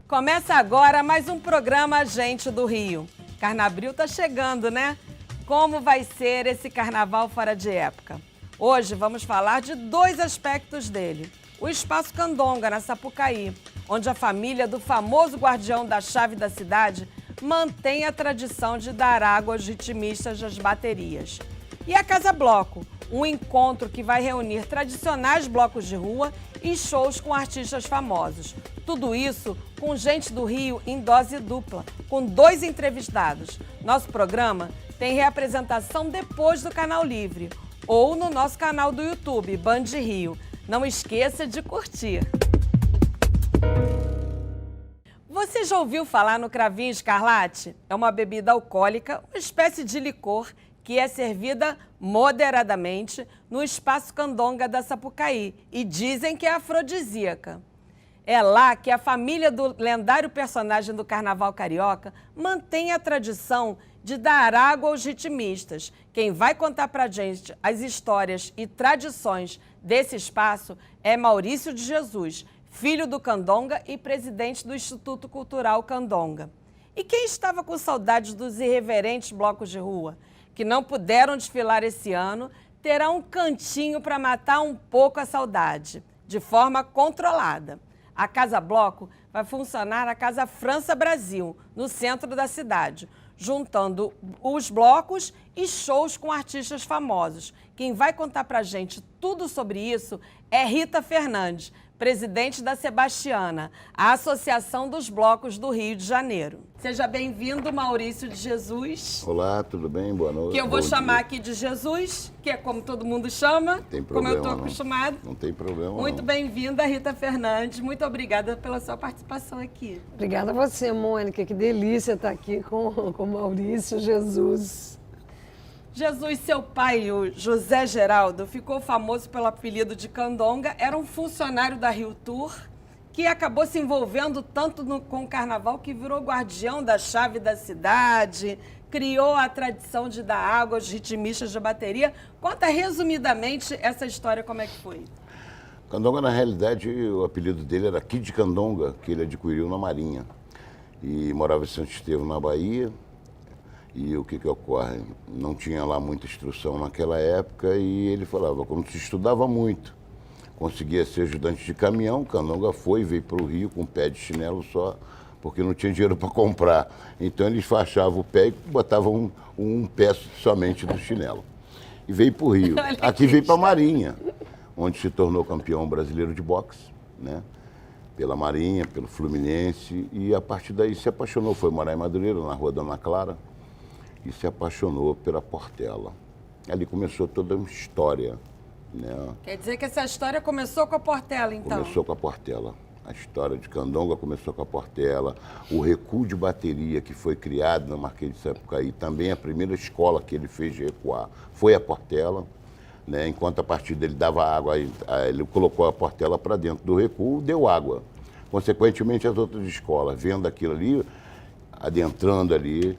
Começa agora mais um programa Gente do Rio. Carnabril tá chegando, né? Como vai ser esse carnaval fora de época? Hoje vamos falar de dois aspectos dele. O Espaço Candonga, na Sapucaí, onde a família do famoso guardião da chave da cidade mantém a tradição de dar água aos ritmistas das baterias. E a Casa Bloco, um encontro que vai reunir tradicionais blocos de rua e shows com artistas famosos. Tudo isso com gente do Rio em dose dupla, com dois entrevistados. Nosso programa tem reapresentação depois do Canal Livre ou no nosso canal do YouTube, Band Rio. Não esqueça de curtir. Você já ouviu falar no Cravinho Escarlate? É uma bebida alcoólica, uma espécie de licor que é servida moderadamente no Espaço Candonga da Sapucaí e dizem que é afrodisíaca. É lá que a família do lendário personagem do Carnaval Carioca mantém a tradição de dar água aos ritmistas. Quem vai contar pra gente as histórias e tradições desse espaço é Maurício de Jesus, filho do Candonga e presidente do Instituto Cultural Candonga. E quem estava com saudades dos irreverentes blocos de rua, que não puderam desfilar esse ano, terá um cantinho para matar um pouco a saudade, de forma controlada. A Casa Bloco vai funcionar na Casa França Brasil, no centro da cidade, juntando os blocos e shows com artistas famosos. Quem vai contar pra gente tudo sobre isso é Rita Fernandes, presidente da Sebastiana, a Associação dos Blocos do Rio de Janeiro. Seja bem-vindo, Maurício de Jesus. Olá, tudo bem? Boa noite. Que eu vou chamar aqui de Jesus, que é como todo mundo chama, tem problema, como eu estou acostumado. Não tem problema. Muito bem-vinda, Rita Fernandes. Muito obrigada pela sua participação aqui. Obrigada a você, Mônica. Que delícia estar aqui com Maurício Jesus. Jesus, seu pai, o José Geraldo, ficou famoso pelo apelido de Candonga, era um funcionário da Rio Tour, que acabou se envolvendo tanto com o carnaval que virou guardião da chave da cidade, criou a tradição de dar água aos ritmistas de bateria. Conta resumidamente essa história, como é que foi. Candonga, na realidade, o apelido dele era Kid Candonga, que ele adquiriu na Marinha. E morava em Santo Estevão, na Bahia. E o que ocorre? Não tinha lá muita instrução naquela época e ele falava, como se estudava muito, conseguia ser ajudante de caminhão, Candonga veio para o Rio com um pé de chinelo só, porque não tinha dinheiro para comprar. Então eles fachavam o pé e botavam um pé somente do chinelo. E veio para o Rio. Aqui veio para a Marinha, onde se tornou campeão brasileiro de boxe, né? Pela Marinha, pelo Fluminense, e a partir daí se apaixonou, foi morar em Madureira, na rua Dona Clara, e se apaixonou pela Portela. Ali começou toda uma história, né? Quer dizer que essa história começou com a Portela, então? Começou com a Portela. A história de Candonga começou com a Portela. O recuo de bateria que foi criado na Marquês de Sapucaí, também a primeira escola que ele fez de recuar foi a Portela, né? Enquanto a partir dele dava água, ele colocou a Portela para dentro do recuo, deu água. Consequentemente, as outras escolas, vendo aquilo ali, adentrando ali,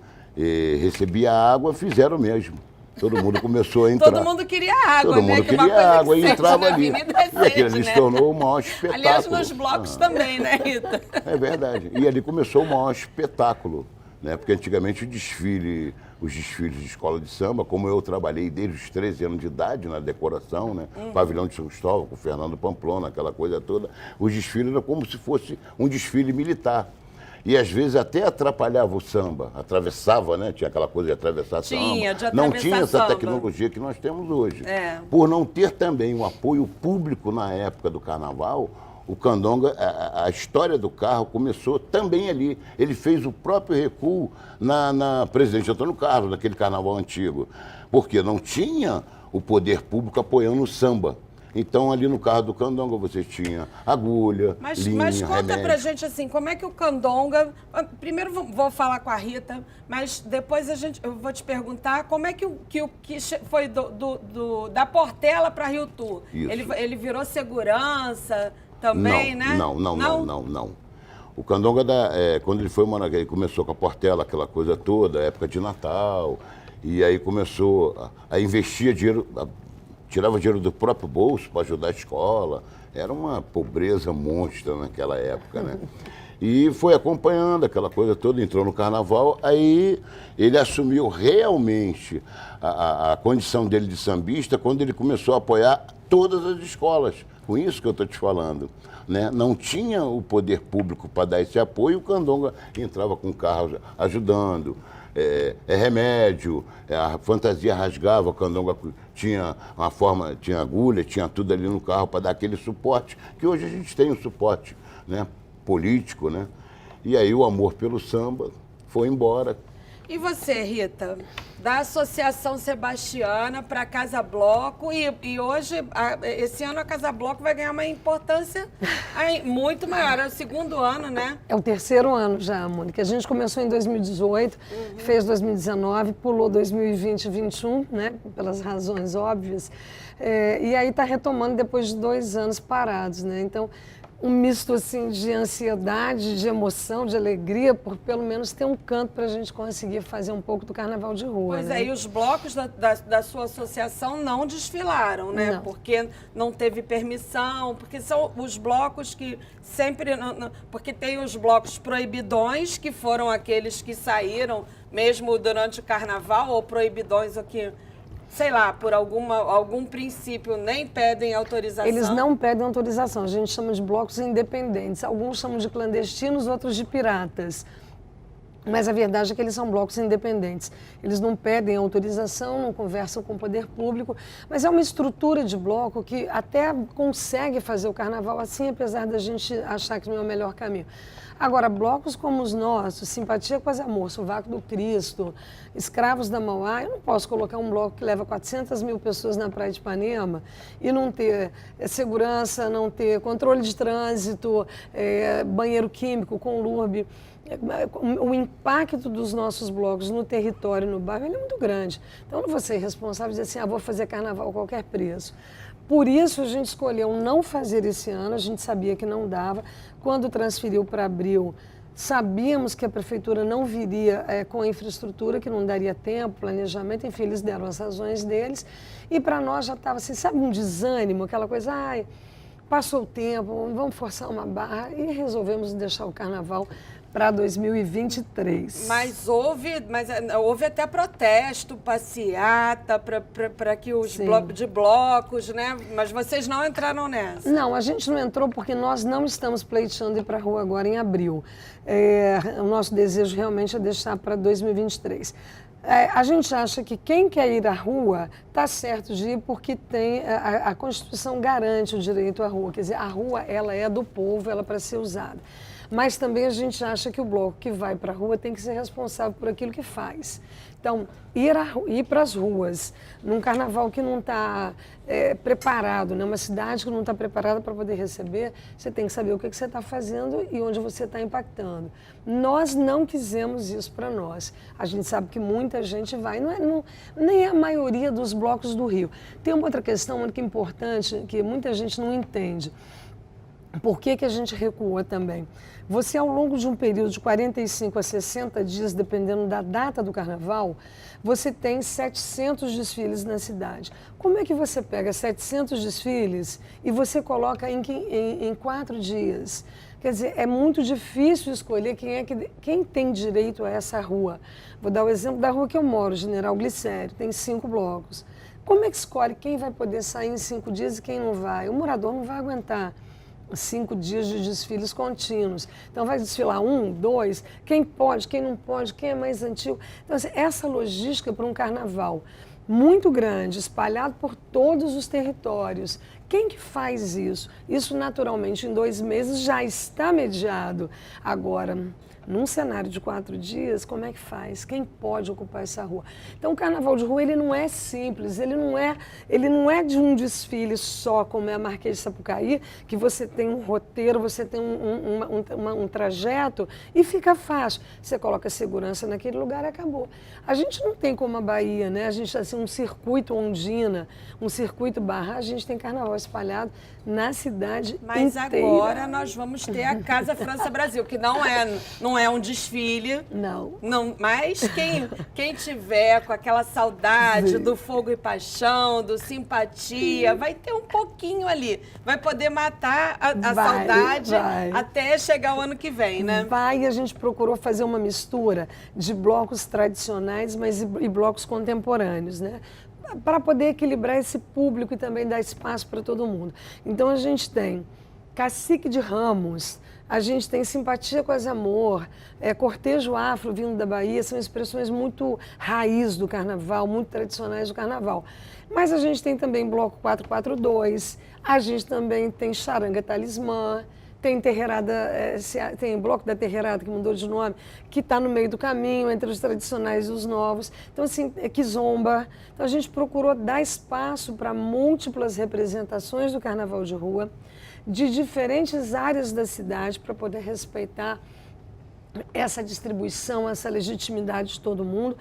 recebia água, fizeram o mesmo. Todo mundo começou a entrar. Todo mundo queria água, Todo mundo queria água e entrava ali. E aquilo ali se tornou o maior espetáculo. Aliás, nos blocos também, né, Rita? É verdade. E ali começou o maior espetáculo, né? Porque antigamente os desfiles de escola de samba, como eu trabalhei desde os 13 anos de idade na decoração, né? Pavilhão de São Cristóvão, com o Fernando Pamplona, aquela coisa toda, os desfiles eram como se fosse um desfile militar. E às vezes até atrapalhava o samba, atravessava, né? Tinha aquela coisa de atravessar samba. De atravessar não tinha essa samba. tecnologia que nós temos hoje. É. Por não ter também um apoio público na época do carnaval, o Candonga, a história do carro começou também ali. Ele fez o próprio recuo na Presidente Antônio Carlos, naquele carnaval antigo. Porque não tinha o poder público apoiando o samba. Então, ali no carro do Candonga, você tinha agulha, linha, mas conta remédio. pra gente, assim, como é que o Candonga... Primeiro vou falar com a Rita, mas depois eu vou te perguntar como é que foi da Portela para Rio Tour. Isso. Ele virou segurança também, né? Não. O Candonga, quando ele foi morar, ele começou com a Portela, aquela coisa toda, época de Natal. E aí começou a investir dinheiro, tirava dinheiro do próprio bolso para ajudar a escola. Era uma pobreza monstra naquela época, né? E foi acompanhando aquela coisa toda, entrou no carnaval, aí ele assumiu realmente a condição dele de sambista quando ele começou a apoiar todas as escolas. Com isso que eu estou te falando. Né? Não tinha o poder público para dar esse apoio, o Candonga entrava com carro ajudando. Remédio, a fantasia rasgava, o Candonga tinha uma forma, tinha agulha, tinha tudo ali no carro para dar aquele suporte, que hoje a gente tem um suporte, né, político, né? E aí o amor pelo samba foi embora. E você, Rita, da Associação Sebastiana para a Casa Bloco, e hoje, esse ano a Casa Bloco vai ganhar uma importância muito maior, é o segundo ano, né? É o terceiro ano já, Mônica. A gente começou em 2018, fez 2019, pulou 2020 e 2021, né, pelas razões óbvias, e aí está retomando depois de 2 anos parados, né? Então, um misto assim de ansiedade, de emoção, de alegria, por pelo menos ter um canto para a gente conseguir fazer um pouco do carnaval de rua. Pois né? E os blocos da sua associação não desfilaram, né? Não. Porque não teve permissão, porque são os blocos que sempre... Porque tem os blocos proibidões, que foram aqueles que saíram mesmo durante o carnaval, ou proibidões, ou que... sei lá, por algum princípio, nem pedem autorização? Eles não pedem autorização, a gente chama de blocos independentes. Alguns chamam de clandestinos, outros de piratas. Mas a verdade é que eles são blocos independentes. Eles não pedem autorização, não conversam com o poder público, mas é uma estrutura de bloco que até consegue fazer o carnaval assim, apesar da gente achar que não é o melhor caminho. Agora, blocos como os nossos, Simpatia com as Amor, Sovaco do Cristo, Escravos da Mauá, eu não posso colocar um bloco que leva 400 mil pessoas na Praia de Ipanema e não ter segurança, não ter controle de trânsito, banheiro químico, conlurbe. O impacto dos nossos blocos no território, no bairro, ele é muito grande. Então, não vou ser responsável de dizer assim, vou fazer carnaval a qualquer preço. Por isso, a gente escolheu não fazer esse ano, a gente sabia que não dava. Quando transferiu para abril, sabíamos que a prefeitura não viria com a infraestrutura, que não daria tempo, planejamento, enfim, eles deram as razões deles. E para nós já estava assim, sabe, um desânimo, aquela coisa, passou o tempo, vamos forçar uma barra, e resolvemos deixar o carnaval para 2023. Mas houve até protesto, passeata para que os blocos, né? Mas vocês não entraram nessa? Não, a gente não entrou porque nós não estamos pleiteando ir para a rua agora em abril. O nosso desejo realmente é deixar para 2023. A gente acha que quem quer ir à rua está certo de ir porque a Constituição garante o direito à rua. Quer dizer, a rua ela é do povo, ela é para ser usada. Mas também a gente acha que o bloco que vai para a rua tem que ser responsável por aquilo que faz. Então, ir para as ruas, num carnaval que não está preparado, né? Uma cidade que não está preparada para poder receber, você tem que saber o que você está fazendo e onde você está impactando. Nós não quisemos isso para nós. A gente sabe que muita gente vai, nem a maioria dos blocos do Rio. Tem uma outra questão muito importante que muita gente não entende. Por que a gente recuou também? Você, ao longo de um período de 45 a 60 dias, dependendo da data do carnaval, você tem 700 desfiles na cidade. Como é que você pega 700 desfiles e você coloca em 4 dias? Quer dizer, é muito difícil escolher quem tem direito a essa rua. Vou dar o exemplo da rua que eu moro, General Glicério, tem 5 blocos. Como é que escolhe quem vai poder sair em 5 dias e quem não vai? O morador não vai aguentar 5 dias de desfiles contínuos. Então, vai desfilar 1, 2, quem pode, quem não pode, quem é mais antigo. Então, assim, essa logística para um carnaval muito grande, espalhado por todos os territórios. Quem que faz isso? Isso, naturalmente, em 2 meses já está mediado. Agora, num cenário de 4 dias, como é que faz? Quem pode ocupar essa rua? Então, o carnaval de rua, ele não é simples, ele não é de um desfile só, como é a Marquês de Sapucaí, que você tem um roteiro, você tem um trajeto e fica fácil. Você coloca segurança naquele lugar e acabou. A gente não tem como a Bahia, né? A gente, assim, assim, um circuito Ondina, um circuito Barra, a gente tem carnaval espalhado na cidade Mas inteira. agora nós vamos ter a Casa França Brasil, que não é um desfile. Não. Mas quem tiver com aquela saudade do Fogo e Paixão, do Simpatia, vai ter um pouquinho ali. Vai poder matar a saudade até chegar o ano que vem, né? Vai, a gente procurou fazer uma mistura de blocos tradicionais, mas e blocos contemporâneos, né? Para poder equilibrar esse público e também dar espaço para todo mundo. Então a gente tem Cacique de Ramos, a gente tem Simpatia Quase Amor, cortejo afro vindo da Bahia, são expressões muito raiz do carnaval, muito tradicionais do carnaval. Mas a gente tem também bloco 442, a gente também tem Charanga Talismã, tem Terreirada, tem o Bloco da Terreirada, que mudou de nome, que está no meio do caminho, entre os tradicionais e os novos. Então, assim, Kizomba. Então, a gente procurou dar espaço para múltiplas representações do carnaval de rua, de diferentes áreas da cidade, para poder respeitar essa distribuição, essa legitimidade de todo mundo.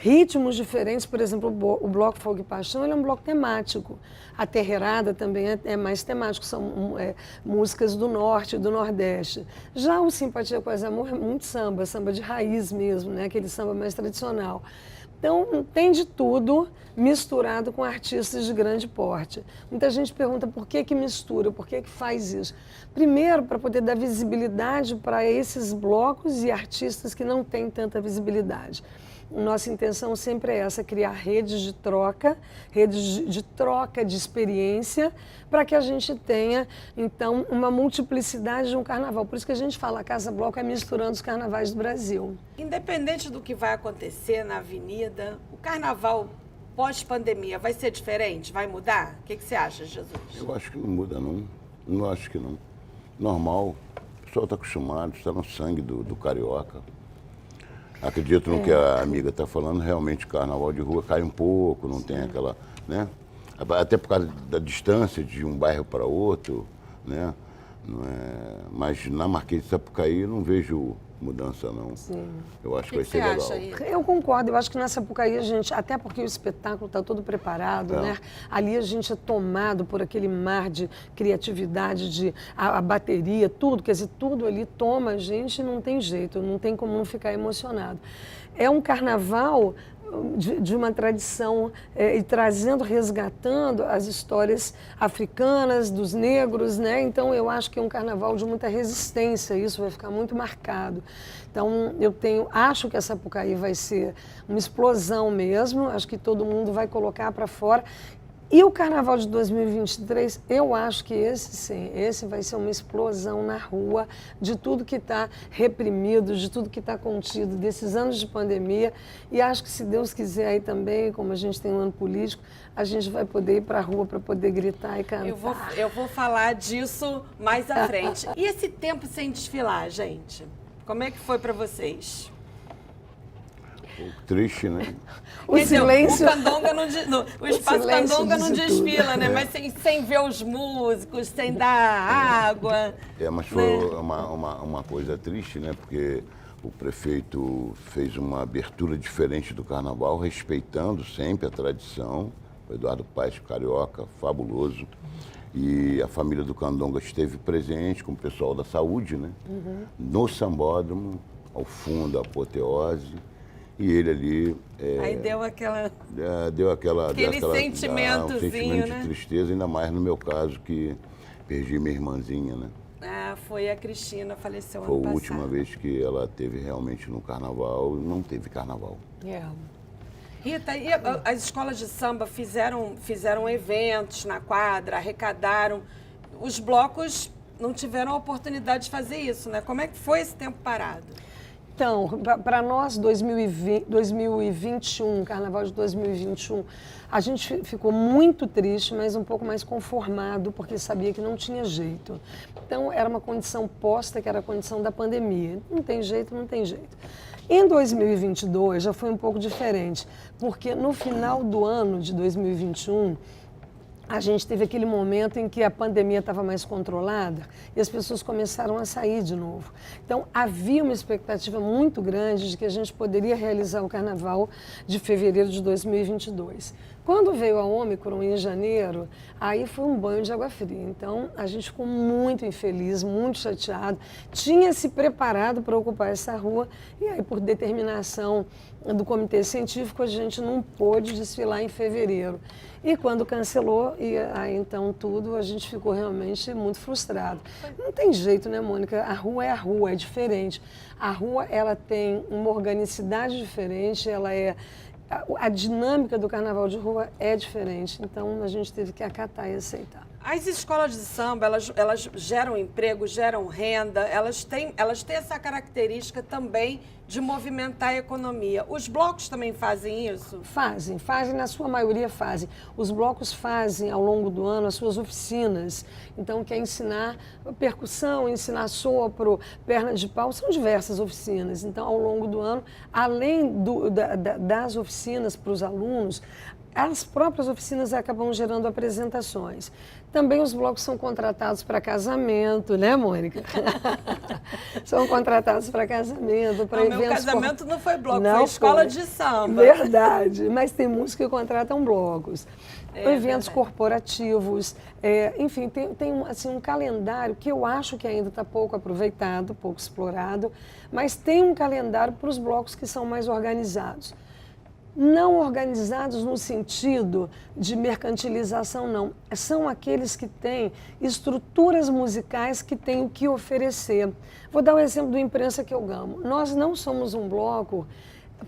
Ritmos diferentes, por exemplo, o Bloco Fogo e Paixão, ele é um bloco temático. A Terreirada também é mais temático, são músicas do norte e do nordeste. Já o Simpatia Quase Amor é muito samba, samba de raiz mesmo, né? Aquele samba mais tradicional. Então, tem de tudo misturado com artistas de grande porte. Muita gente pergunta por que mistura, por que faz isso. Primeiro, para poder dar visibilidade para esses blocos e artistas que não têm tanta visibilidade. Nossa intenção sempre é essa, criar redes de troca de experiência, para que a gente tenha, então, uma multiplicidade de um carnaval. Por isso que a gente fala, a Casa Bloco é misturando os carnavais do Brasil. Independente do que vai acontecer na avenida, o carnaval pós-pandemia vai ser diferente? Vai mudar? O que você acha, Jesus? Eu acho que não muda, não. Não acho que não. Normal, o pessoal está acostumado, está no sangue do carioca. Acredito no que a amiga está falando, realmente o carnaval de rua cai um pouco, não tem aquela, né? Até por causa da distância de um bairro para outro, né? Mas na Marquês de Sapucaí eu não vejo mudança, não. Sim. Eu acho que vai ser legal. Eu concordo, eu acho que na Sapucaí a gente, até porque o espetáculo está todo preparado, né? Ali a gente é tomado por aquele mar de criatividade, a bateria, tudo, quer dizer, tudo ali toma a gente e não tem jeito, não tem como não ficar emocionado. É um carnaval de uma tradição e trazendo, resgatando as histórias africanas, dos negros, né? Então eu acho que é um carnaval de muita resistência, isso vai ficar muito marcado. Então acho que a Sapucaí vai ser uma explosão mesmo, acho que todo mundo vai colocar para fora. E o Carnaval de 2023, eu acho que esse vai ser uma explosão na rua de tudo que está reprimido, de tudo que está contido, desses anos de pandemia. E acho que, se Deus quiser aí também, como a gente tem um ano político, a gente vai poder ir para a rua para poder gritar e cantar. Eu vou falar disso mais à frente. E esse tempo sem desfilar, gente? Como é que foi para vocês? Triste, né? O silêncio. O espaço Candonga não desfila, né? Mas sem ver os músicos, sem dar água. Mas foi uma coisa triste, né? Porque o prefeito fez uma abertura diferente do carnaval, respeitando sempre a tradição. O Eduardo Paes, carioca, fabuloso. E a família do Candonga esteve presente com o pessoal da saúde, né? No sambódromo, ao fundo, a apoteose. E ele ali... Aí deu aquela... Aquele sentimentozinho, um sentimento né? de tristeza, ainda mais no meu caso, que perdi minha irmãzinha, né? Foi a Cristina, faleceu ano passado. passado. Foi a última vez que ela teve realmente no carnaval, não teve carnaval. Rita, e as escolas de samba fizeram eventos na quadra, arrecadaram. Os blocos não tiveram a oportunidade de fazer isso, né? Como é que foi esse tempo parado? Então, para nós, 2021, Carnaval de 2021, a gente ficou muito triste, mas um pouco mais conformado, porque sabia que não tinha jeito. Então, era uma condição posta, que era a condição da pandemia. Não tem jeito, não tem jeito. Em 2022, já foi um pouco diferente, porque no final do ano de 2021, a gente teve aquele momento em que a pandemia estava mais controlada e as pessoas começaram a sair de novo. Então, havia uma expectativa muito grande de que a gente poderia realizar o Carnaval de fevereiro de 2022. Quando veio a Ômicron em janeiro, aí foi um banho de água fria. Então, a gente ficou muito infeliz, muito chateado, tinha se preparado para ocupar essa rua e aí, por determinação do comitê científico, a gente não pôde desfilar em fevereiro. E quando cancelou, e aí então tudo, a gente ficou realmente muito frustrado. Não tem jeito, né, Mônica? A rua, é diferente. A rua, ela tem uma organicidade diferente, ela é... A dinâmica do carnaval de rua é diferente, então a gente teve que acatar e aceitar. As escolas de samba, elas geram emprego, geram renda, elas têm essa característica também de movimentar a economia. Os blocos também fazem isso? Fazem, na sua maioria fazem. Os blocos fazem ao longo do ano as suas oficinas. Então, quer ensinar percussão, ensinar sopro, perna de pau, são diversas oficinas. Então, ao longo do ano, além das oficinas para os alunos, as próprias oficinas acabam gerando apresentações. Também os blocos são contratados para casamento, né, Mônica? São contratados para casamento, para eventos... Meu casamento não foi bloco, foi escola de samba. Verdade, mas tem músicos que contratam blocos. Eventos corporativos, enfim, tem assim, um calendário que eu acho que ainda está pouco aproveitado, pouco explorado, mas tem um calendário para os blocos que são mais organizados. Não organizados no sentido de mercantilização, não. São aqueles que têm estruturas musicais que têm o que oferecer. Vou dar um exemplo do Imprensa que eu Gamo. Nós não somos um bloco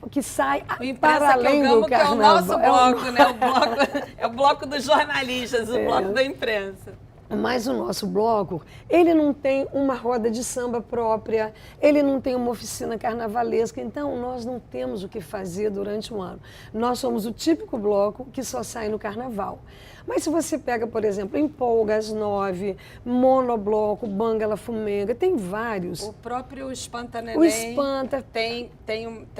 que sai para além do carnaval. Que é o nosso bloco, né? É o bloco dos jornalistas, o bloco da imprensa. Mas o nosso bloco, ele não tem uma roda de samba própria, ele não tem uma oficina carnavalesca, então nós não temos o que fazer durante o ano. Nós somos o típico bloco que só sai no carnaval. Mas se você pega, por exemplo, Empolga às 9, Monobloco, Bangala Fumenga, tem vários. O próprio Espanta Neném. O Espanta. Tem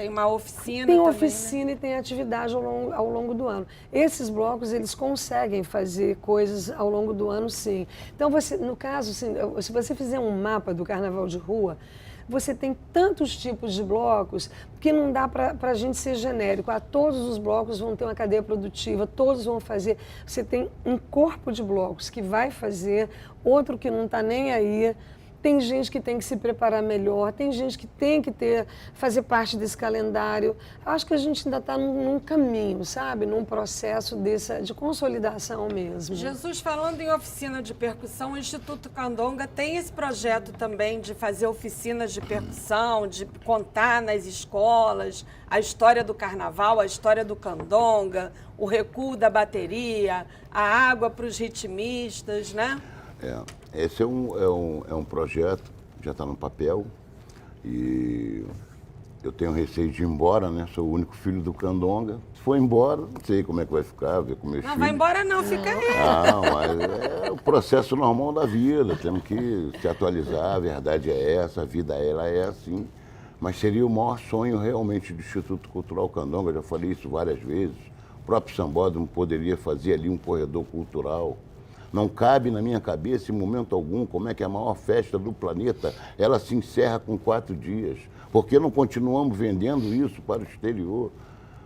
uma oficina Tem também, oficina, né? E tem atividade ao longo do ano. Esses blocos, eles conseguem fazer coisas ao longo do ano, sim. Então, no caso, assim, se você fizer um mapa do carnaval de rua, você tem tantos tipos de blocos que não dá para a gente ser genérico. Todos os blocos vão ter uma cadeia produtiva, todos vão fazer. Você tem um corpo de blocos que vai fazer, outro que não está nem aí. Tem gente que tem que se preparar melhor, tem gente que tem que fazer parte desse calendário. Acho que a gente ainda está num caminho, sabe? Num processo de consolidação mesmo. Jesus, falando em oficina de percussão, o Instituto Candonga tem esse projeto também de fazer oficinas de percussão, de contar nas escolas a história do carnaval, a história do candonga, o recuo da bateria, a água para os ritmistas, né? Esse é um projeto, já está no papel, e eu tenho receio de ir embora, né? Sou o único filho do Candonga. Se for embora, não sei como é que vai ficar, ver com meus filhos. Não vai embora não, fica aí. Não, mas é o processo normal da vida, temos que se atualizar, a verdade é essa, a vida ela é assim. Mas seria o maior sonho realmente do Instituto Cultural Candonga, já falei isso várias vezes. O próprio Sambódromo poderia fazer ali um corredor cultural. Não cabe na minha cabeça, em momento algum, como é que a maior festa do planeta, ela se encerra com 4 dias. Por que não continuamos vendendo isso para o exterior?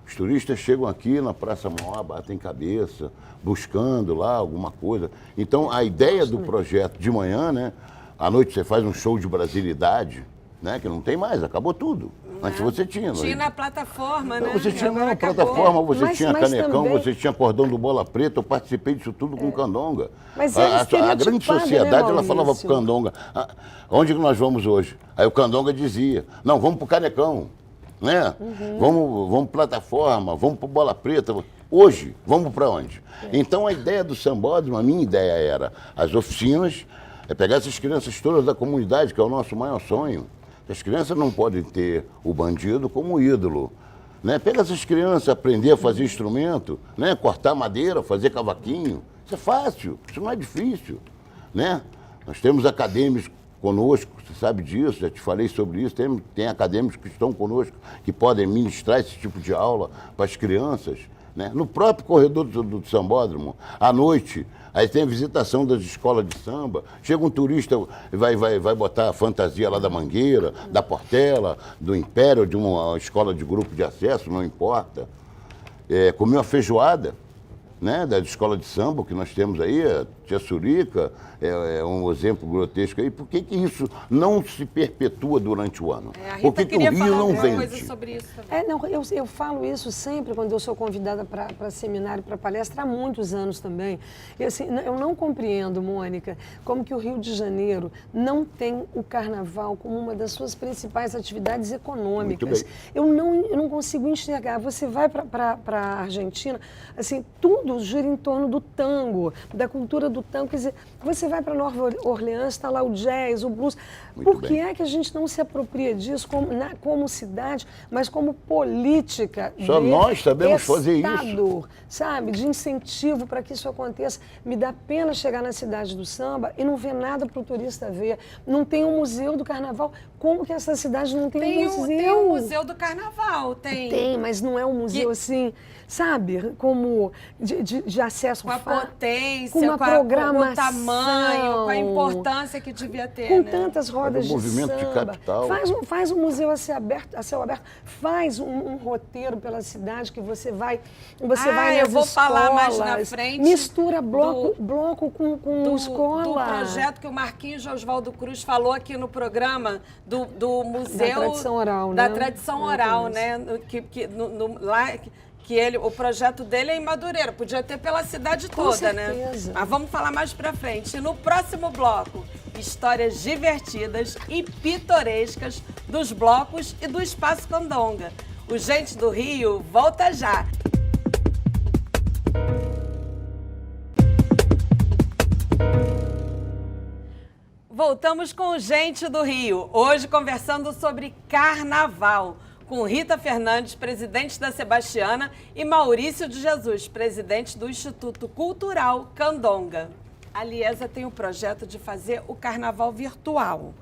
Os turistas chegam aqui na Praça Maior, batem cabeça, buscando lá alguma coisa. Então, a ideia do projeto de manhã, né? À noite você faz um show de brasilidade, né? Que não tem mais, acabou tudo. Antes você tinha. Tinha na plataforma, né? Você tinha na plataforma, você tinha mas Canecão, também... você tinha Cordão do Bola Preta, eu participei disso tudo com Candonga. Mas a grande sociedade, né, ela falava pro Candonga, onde que nós vamos hoje? Aí o Candonga dizia, não, vamos pro Canecão, né? Vamos plataforma, vamos pro Bola Preta. Hoje, vamos para onde? Então a ideia do Sambódromo, a minha ideia era as oficinas, pegar essas crianças todas da comunidade, que é o nosso maior sonho. As crianças não podem ter o bandido como ídolo, né? Pega essas crianças, aprender a fazer instrumento, né? Cortar madeira, fazer cavaquinho. Isso é fácil, isso não é difícil, né? Nós temos acadêmicos conosco, você sabe disso, já te falei sobre isso. Tem acadêmicos que estão conosco, que podem ministrar esse tipo de aula para as crianças, né? No próprio corredor do Sambódromo, à noite, aí tem a visitação das escolas de samba, chega um turista, vai botar a fantasia lá da Mangueira, da Portela, do Império, de uma escola de grupo de acesso, não importa. Comer uma feijoada, né, da escola de samba que nós temos aí, a Tia Surica, é um exemplo grotesco aí. Por que isso não se perpetua durante o ano? A Rita Por que o queria Rio falar não alguma vende? coisa sobre isso também. Não, eu falo isso sempre quando eu sou convidada para seminário, para palestra, há muitos anos também. E, assim, eu não compreendo, Mônica, como que o Rio de Janeiro não tem o carnaval como uma das suas principais atividades econômicas. Eu não consigo enxergar. Você vai para a Argentina, assim, tudo gira em torno do tango, da cultura do tango. Quer dizer, você vai para Nova Orleans, está lá o jazz, o blues. Por que é que a gente não se apropria disso como cidade, mas como política? Só nós sabemos fazer isso. Sabe, de incentivo para que isso aconteça. Me dá pena chegar na cidade do samba e não ver nada para o turista ver. Não tem um museu do carnaval. Como que essa cidade não tem um museu? Tem o Museu do Carnaval, tem. Tem, mas não é um museu assim, sabe, como de acesso com a fácil, potência, com uma programação, com o tamanho, com a importância que devia ter, com né? tantas rodas de movimento de samba. capital. Faz um museu a céu aberto, faz um roteiro pela cidade que você vai nas eu vou escolas, falar mais na frente. mistura bloco com escola. Do projeto que o Marquinhos Oswaldo Cruz falou aqui no programa do Museu... Da tradição oral, da né? tradição oral, né? O projeto dele é em Madureira, podia ter pela cidade toda, né? Mas vamos falar mais pra frente. E no próximo bloco, histórias divertidas e pitorescas dos blocos e do Espaço Candonga. O Gente do Rio volta já! Voltamos com o Gente do Rio, hoje conversando sobre carnaval, com Rita Fernandes, presidente da Sebastiana, e Maurício de Jesus, presidente do Instituto Cultural Candonga. A Liesa tem o projeto de fazer o carnaval virtual,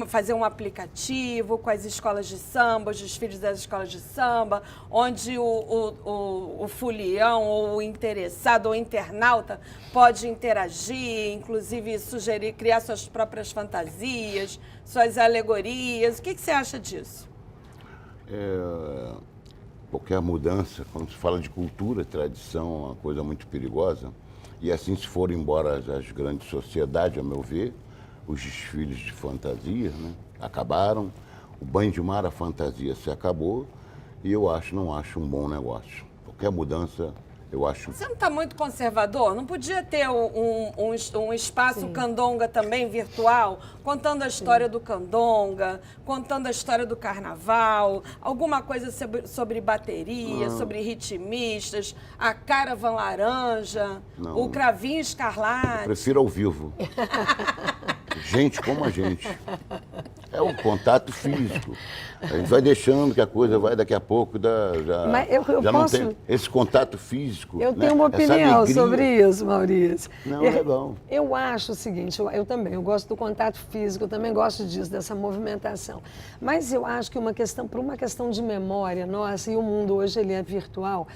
fazer um aplicativo com as escolas de samba, os desfiles das escolas de samba, onde o folião ou o interessado ou o internauta pode interagir, inclusive sugerir, criar suas próprias fantasias, suas alegorias. O que você acha disso? Qualquer mudança, quando se fala de cultura, tradição, é uma coisa muito perigosa. E assim se foram embora as grandes sociedades, a meu ver, os desfiles de fantasia, né, acabaram, o banho de mar, a fantasia se acabou, e eu não acho um bom negócio. Qualquer mudança, eu acho... Você não está muito conservador? Não podia ter um espaço Candonga também virtual, contando a história do Candonga, contando a história do carnaval, alguma coisa sobre bateria, sobre ritmistas, a Caravan Laranja, o Cravinho Escarlate? Eu prefiro ao vivo. Gente como a gente. É um contato físico. A gente vai deixando que a coisa vai, daqui a pouco, já não tem esse contato físico. Eu tenho uma opinião sobre isso, Maurício. Não, é legal. Eu acho o seguinte, eu também, eu gosto do contato físico, eu também gosto disso, dessa movimentação. Mas eu acho que por uma questão de memória nossa, e o mundo hoje ele é virtual,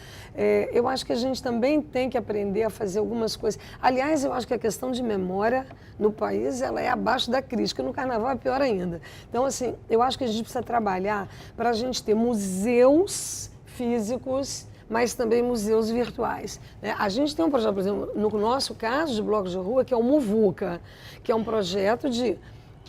eu acho que a gente também tem que aprender a fazer algumas coisas. Aliás, eu acho que a questão de memória no país, ela é abaixo da crítica. No carnaval é pior ainda. Então, assim, eu acho que a gente precisa trabalhar para a gente ter museus físicos, mas também museus virtuais, né? A gente tem um projeto, por exemplo, no nosso caso de blocos de rua, que é o Muvuca, que é um projeto de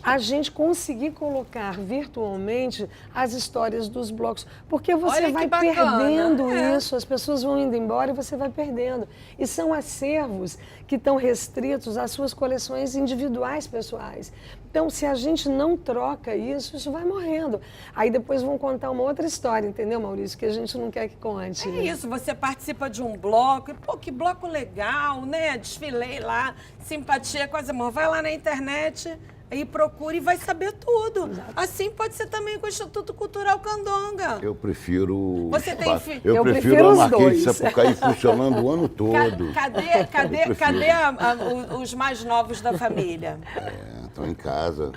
a gente conseguir colocar virtualmente as histórias dos blocos. Porque você vai perdendo isso, as pessoas vão indo embora e você vai perdendo. E são acervos que estão restritos às suas coleções individuais, pessoais. Então, se a gente não troca isso, isso vai morrendo. Aí depois vão contar uma outra história, entendeu, Maurício? Que a gente não quer que conte. É isso, você participa de um bloco, pô, que bloco legal, né? Desfilei lá, simpatia, coisa amor. Vai lá na internet... e procure e vai saber tudo. Exato. Assim pode ser também com o Instituto Cultural Candonga. Eu prefiro... Eu prefiro a Marquês de Sapucaí funcionando o ano todo. Cadê os mais novos da família? estão em casa.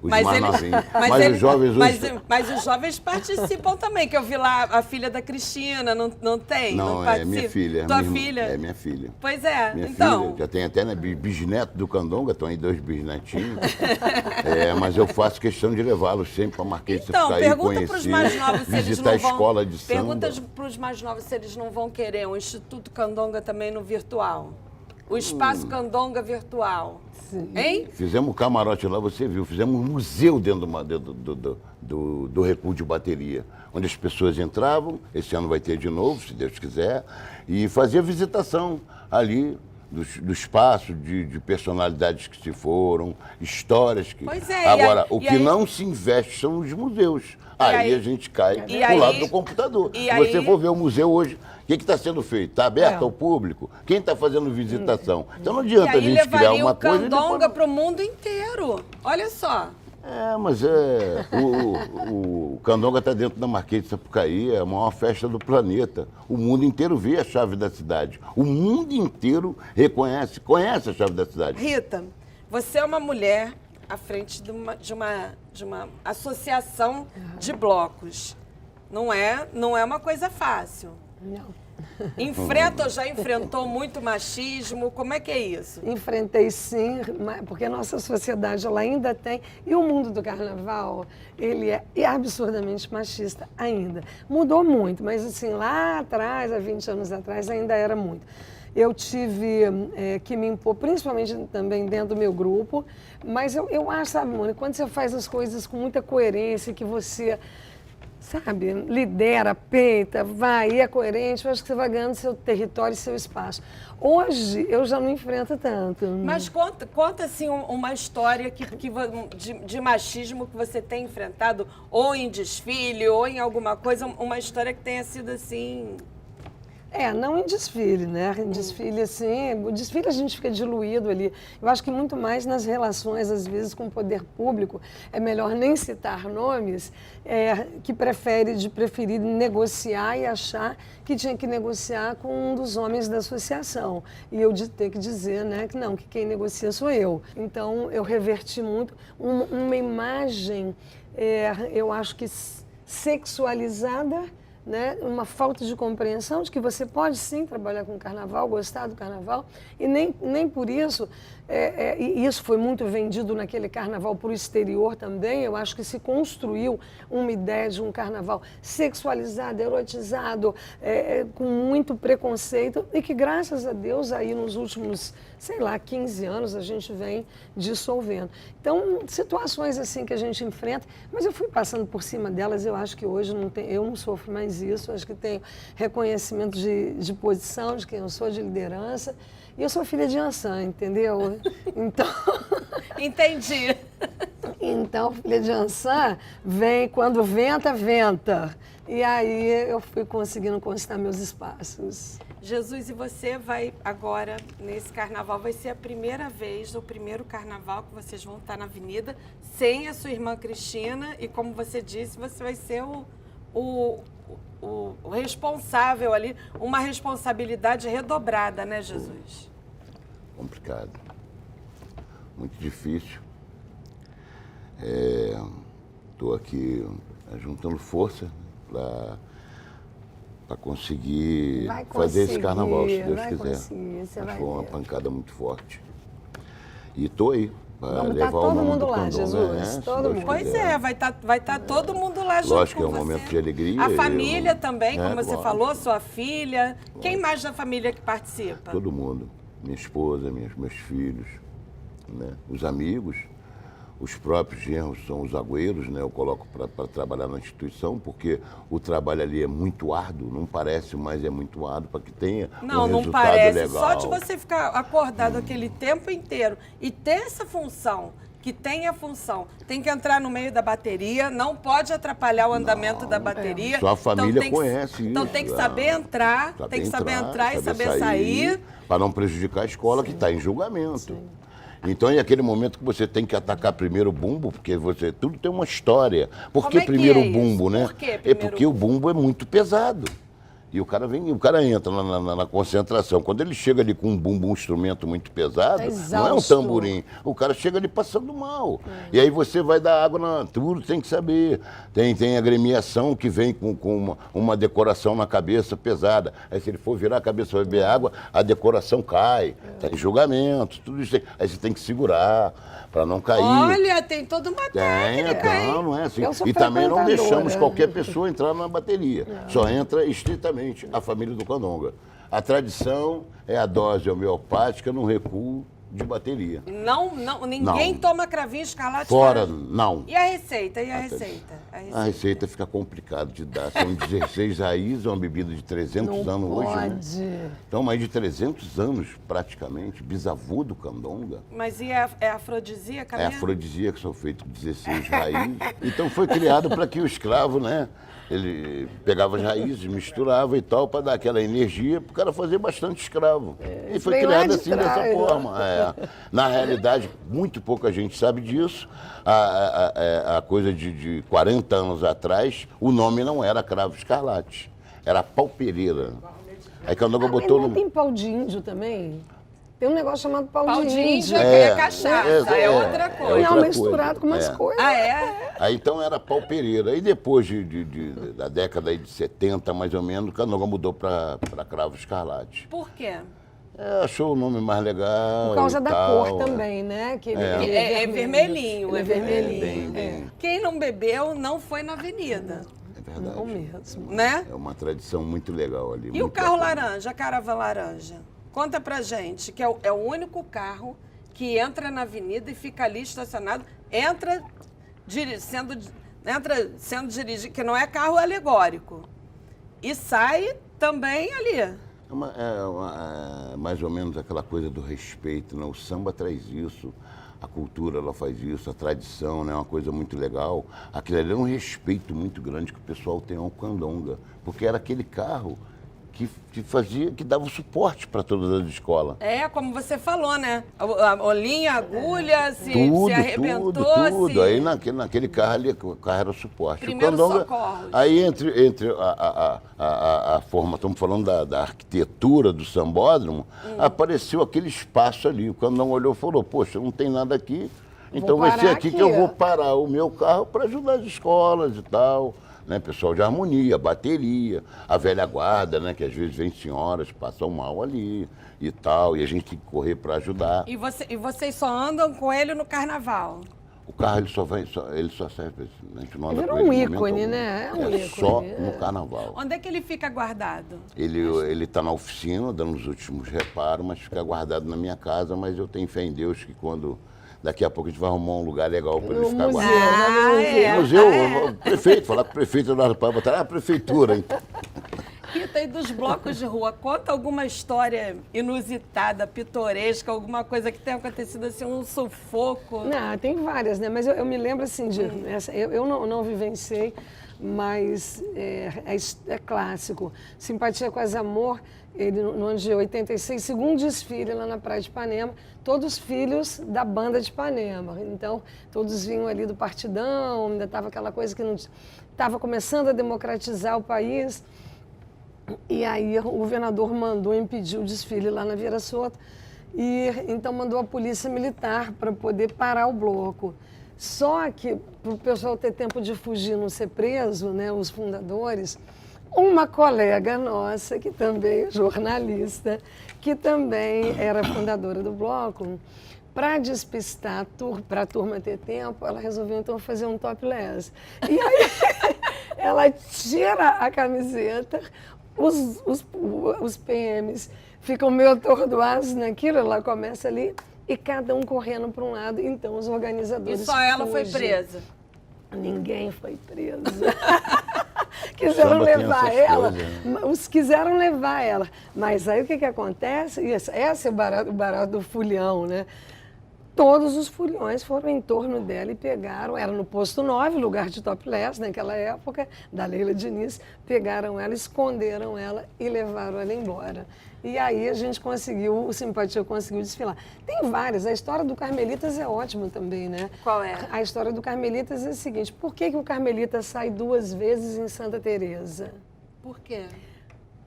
Os Mas mais ele- novinhos. mas Mas ele- os jovens mas- hoje... mas os jovens participam também, que eu vi lá a filha da Cristina, não tem? Não, é participa? minha filha. Tua minha irmã- filha? É minha filha. Pois é, Minha então. filha, já tem até né, bisneto do Candonga, estão aí 2 bisnetinhos. Mas eu faço questão de levá-los sempre para Marquês de Então, Sapucaí, pergunta para os conhecer, mais novos se eles visitar a não vão. escola de samba. Pergunta para os mais novos se eles não vão querer um Instituto Candonga também no virtual. O Espaço Candonga virtual. Sim. Hein? Fizemos um camarote lá, você viu, fizemos um museu dentro do recuo de bateria, onde as pessoas entravam, esse ano vai ter de novo, se Deus quiser, e fazia visitação ali do espaço, de personalidades que se foram, histórias que... Pois é, Agora, e o que aí- não se investe são os museus. Aí, aí- a gente cai e pro aí- lado do computador. e Se aí- você for ver o museu hoje, o que está sendo feito? Está aberto É. ao público? Quem está fazendo visitação? Então não E adianta a aí gente criar levaria uma o coisa e depois Candonga para o mundo inteiro. Olha só. mas o Candonga está dentro da Marquês de Sapucaí, é a maior festa do planeta. O mundo inteiro vê a chave da cidade. O mundo inteiro conhece a chave da cidade. Rita, você é uma mulher à frente de uma associação de blocos. Não é uma coisa fácil. Não. Enfrenta ou já enfrentou muito machismo? Como é que é isso? Enfrentei sim, porque a nossa sociedade ela ainda tem, e o mundo do carnaval, ele é absurdamente machista ainda. Mudou muito, mas assim, lá atrás, há 20 anos atrás, ainda era muito. Eu tive que me impor, principalmente também dentro do meu grupo, mas eu acho, sabe, Mônica, quando você faz as coisas com muita coerência, que você... sabe, lidera, peita, vai, e é coerente, eu acho que você vai ganhando seu território e seu espaço. Hoje, eu já não enfrento tanto. Mas conta assim, uma história de machismo que você tem enfrentado, ou em desfile, ou em alguma coisa, uma história que tenha sido assim... Não em desfile, né? Em desfile, assim, o desfile a gente fica diluído ali. Eu acho que muito mais nas relações, às vezes, com o poder público, é melhor nem citar nomes, que preferir negociar e achar que tinha que negociar com um dos homens da associação. E eu ter que dizer, né, que não, que quem negocia sou eu. Então, eu reverti muito uma imagem, eu acho que sexualizada, né, uma falta de compreensão de que você pode sim trabalhar com o carnaval, gostar do carnaval, e nem por isso, e isso foi muito vendido naquele carnaval para o exterior também. Eu acho que se construiu uma ideia de um carnaval sexualizado, erotizado, com muito preconceito, e que graças a Deus aí nos últimos, 15 anos a gente vem dissolvendo. Então, situações assim que a gente enfrenta, mas eu fui passando por cima delas. Eu acho que hoje eu não sofro mais isso. Acho que tenho reconhecimento de posição, de quem eu sou, de liderança. E eu sou filha de Ançã, entendeu? Então... Entendi. Então, filha de Ançã, quando venta, venta. E aí eu fui conseguindo conquistar meus espaços. Jesus, e você vai agora, nesse carnaval, vai ser a primeira vez, o primeiro carnaval que vocês vão estar na avenida, sem a sua irmã Cristina, e como você disse, você vai ser o responsável ali, uma responsabilidade redobrada, né, Jesus? Complicado. Muito difícil. Estou aqui juntando força para conseguir fazer esse carnaval, se Deus quiser. Você Mas vai foi uma ver. pancada muito forte. E estou aí para Vamos levar estar o todo nome mundo do lá, Candonga, Jesus, se todo Deus mundo. Pois quiser. vai estar todo mundo lá junto Lógico que com é um você. momento de alegria. A família também, como você lógico. falou, sua filha. Quem mais da família que participa? Todo mundo. Minha esposa, meus filhos, né? Os amigos, os próprios genros são os agüeros, né? Eu coloco para trabalhar na instituição, porque o trabalho ali é muito árduo, não parece, mas é muito árduo para que tenha Não, um não resultado parece. legal. Só de você ficar acordado aquele tempo inteiro e ter essa função, que tem a função, tem que entrar no meio da bateria, não pode atrapalhar o andamento da bateria. Sua família tem que- conhece isso. Então tem que saber entrar, tem que saber entrar e saber sair. Para não prejudicar a escola que está em julgamento. Então, é aquele momento que você tem que atacar primeiro o bumbo, porque tudo tem uma história. Por Como que é que primeiro é o bumbo, isso? né? Por que É primeiro porque o bumbo é muito pesado. E o cara entra na concentração. Quando ele chega ali com um bumbo, um instrumento muito pesado, não é um tamborim. O cara chega ali passando mal. E aí você vai dar água, tudo tem que saber. Tem agremiação que vem com uma decoração na cabeça pesada. Aí se ele for virar a cabeça para beber água, a decoração cai. Tem julgamento, tudo isso. Aí você tem que segurar para não cair. Olha, tem toda uma técnica. Não é assim. E também não deixamos qualquer pessoa entrar na bateria. Só entra estritamente a família do Candonga. A tradição é a dose homeopática no recuo de bateria. Ninguém toma cravinho escarlate fora. Não. E a receita? A receita fica complicado de dar. São 16 raízes, uma bebida de 300 anos hoje. Né? Então, mais de 300 anos, praticamente, bisavô do Candonga. Mas e é afrodisíaca mesmo? É afrodisíaca, são feitos 16 raízes. Então, foi criado para que o escravo, né? Ele pegava as raízes, misturava e tal, para dar aquela energia para o cara fazer bastante escravo. E foi criado assim, dessa forma. Na realidade, muito pouca gente sabe disso. A coisa de 40 anos atrás, o nome não era cravo escarlate, era pau pereira. Aí Candonga botou no... Tem pau de índio também? Tem um negócio chamado pau de índio. É cachaça, é outra coisa. Não, misturado com umas coisas. Aí então era pau pereira. Aí depois da década de 70, mais ou menos, o Candonga mudou para cravo escarlate. Por quê? Achou o nome mais legal. Por causa da cor também, né? Que ele é vermelhinho. É vermelhinho. Bem. Quem não bebeu não foi na avenida. É verdade. Não mesmo. Né? É uma tradição muito legal ali. E o carro laranja, a caravana laranja? Conta pra gente, que é o único carro que entra na avenida e fica ali estacionado, entra sendo dirigido, que não é carro alegórico, e sai também ali. É mais ou menos aquela coisa do respeito, né? O samba traz isso, a cultura ela faz isso, a tradição, né? É uma coisa muito legal. Aquilo ali é um respeito muito grande que o pessoal tem ao Candonga, porque era aquele carro que dava suporte para todas as escolas. Como você falou, né? A linha, a agulha, se arrebentou. Tudo. Aí naquele carro ali, o carro era suporte. Primeiro socorro. Aí entre a forma, estamos falando da arquitetura do sambódromo, apareceu aquele espaço ali. O Candonga olhou e falou, poxa, não tem nada aqui, então vai ser aqui que eu vou parar o meu carro para ajudar as escolas e tal. Né, pessoal de harmonia, bateria, a velha guarda, né, que às vezes vem senhoras, passam mal ali e tal, e a gente tem que correr para ajudar. E vocês só andam com ele no carnaval? O carro ele só serve, a gente não anda virou com ele um ícone, né? Só no carnaval. Onde é que ele fica guardado? Ele está na oficina, dando os últimos reparos, mas fica guardado na minha casa, mas eu tenho fé em Deus que daqui a pouco a gente vai arrumar um lugar legal para ele ficar guardado. Museu, prefeito, falar com o prefeito para botar a prefeitura, hein? Rita, e dos blocos de rua, conta alguma história inusitada, pitoresca, alguma coisa que tenha acontecido assim, um sufoco? Não, tem várias, né? Mas eu me lembro assim, eu não vivenciei, mas é clássico. Simpatia com Amor, ele no ano de 86, segundo desfile lá na Praia de Ipanema, todos filhos da banda de Ipanema. Então, todos vinham ali do Partidão, ainda estava aquela coisa que não estava começando a democratizar o país. E aí o governador mandou impedir o desfile lá na Vieira Soto e então mandou a polícia militar para poder parar o bloco. Só que, para o pessoal ter tempo de fugir, não ser preso, né, os fundadores, uma colega nossa, que também é jornalista, que também era fundadora do bloco, para despistar, para a turma ter tempo, ela resolveu então fazer um topless. E aí ela tira a camiseta, os PMs ficam meio atordoados naquilo, ela começa ali e cada um correndo para um lado, então os organizadores E só ela foi presa? Ninguém foi preso. Quiseram levar ela, quiseram levar ela. Mas aí o que acontece? Esse é o barato do fulhão, né? Todos os fulhões foram em torno dela e pegaram, era no posto 9, lugar de topless naquela época, da Leila Diniz, pegaram ela, esconderam ela e levaram ela embora. E aí a gente conseguiu, o Simpatia conseguiu desfilar. Tem várias, a história do Carmelitas é ótima também, né? Qual é? A história do Carmelitas é a seguinte, por que o Carmelita sai 2 vezes em Santa Teresa? Por quê?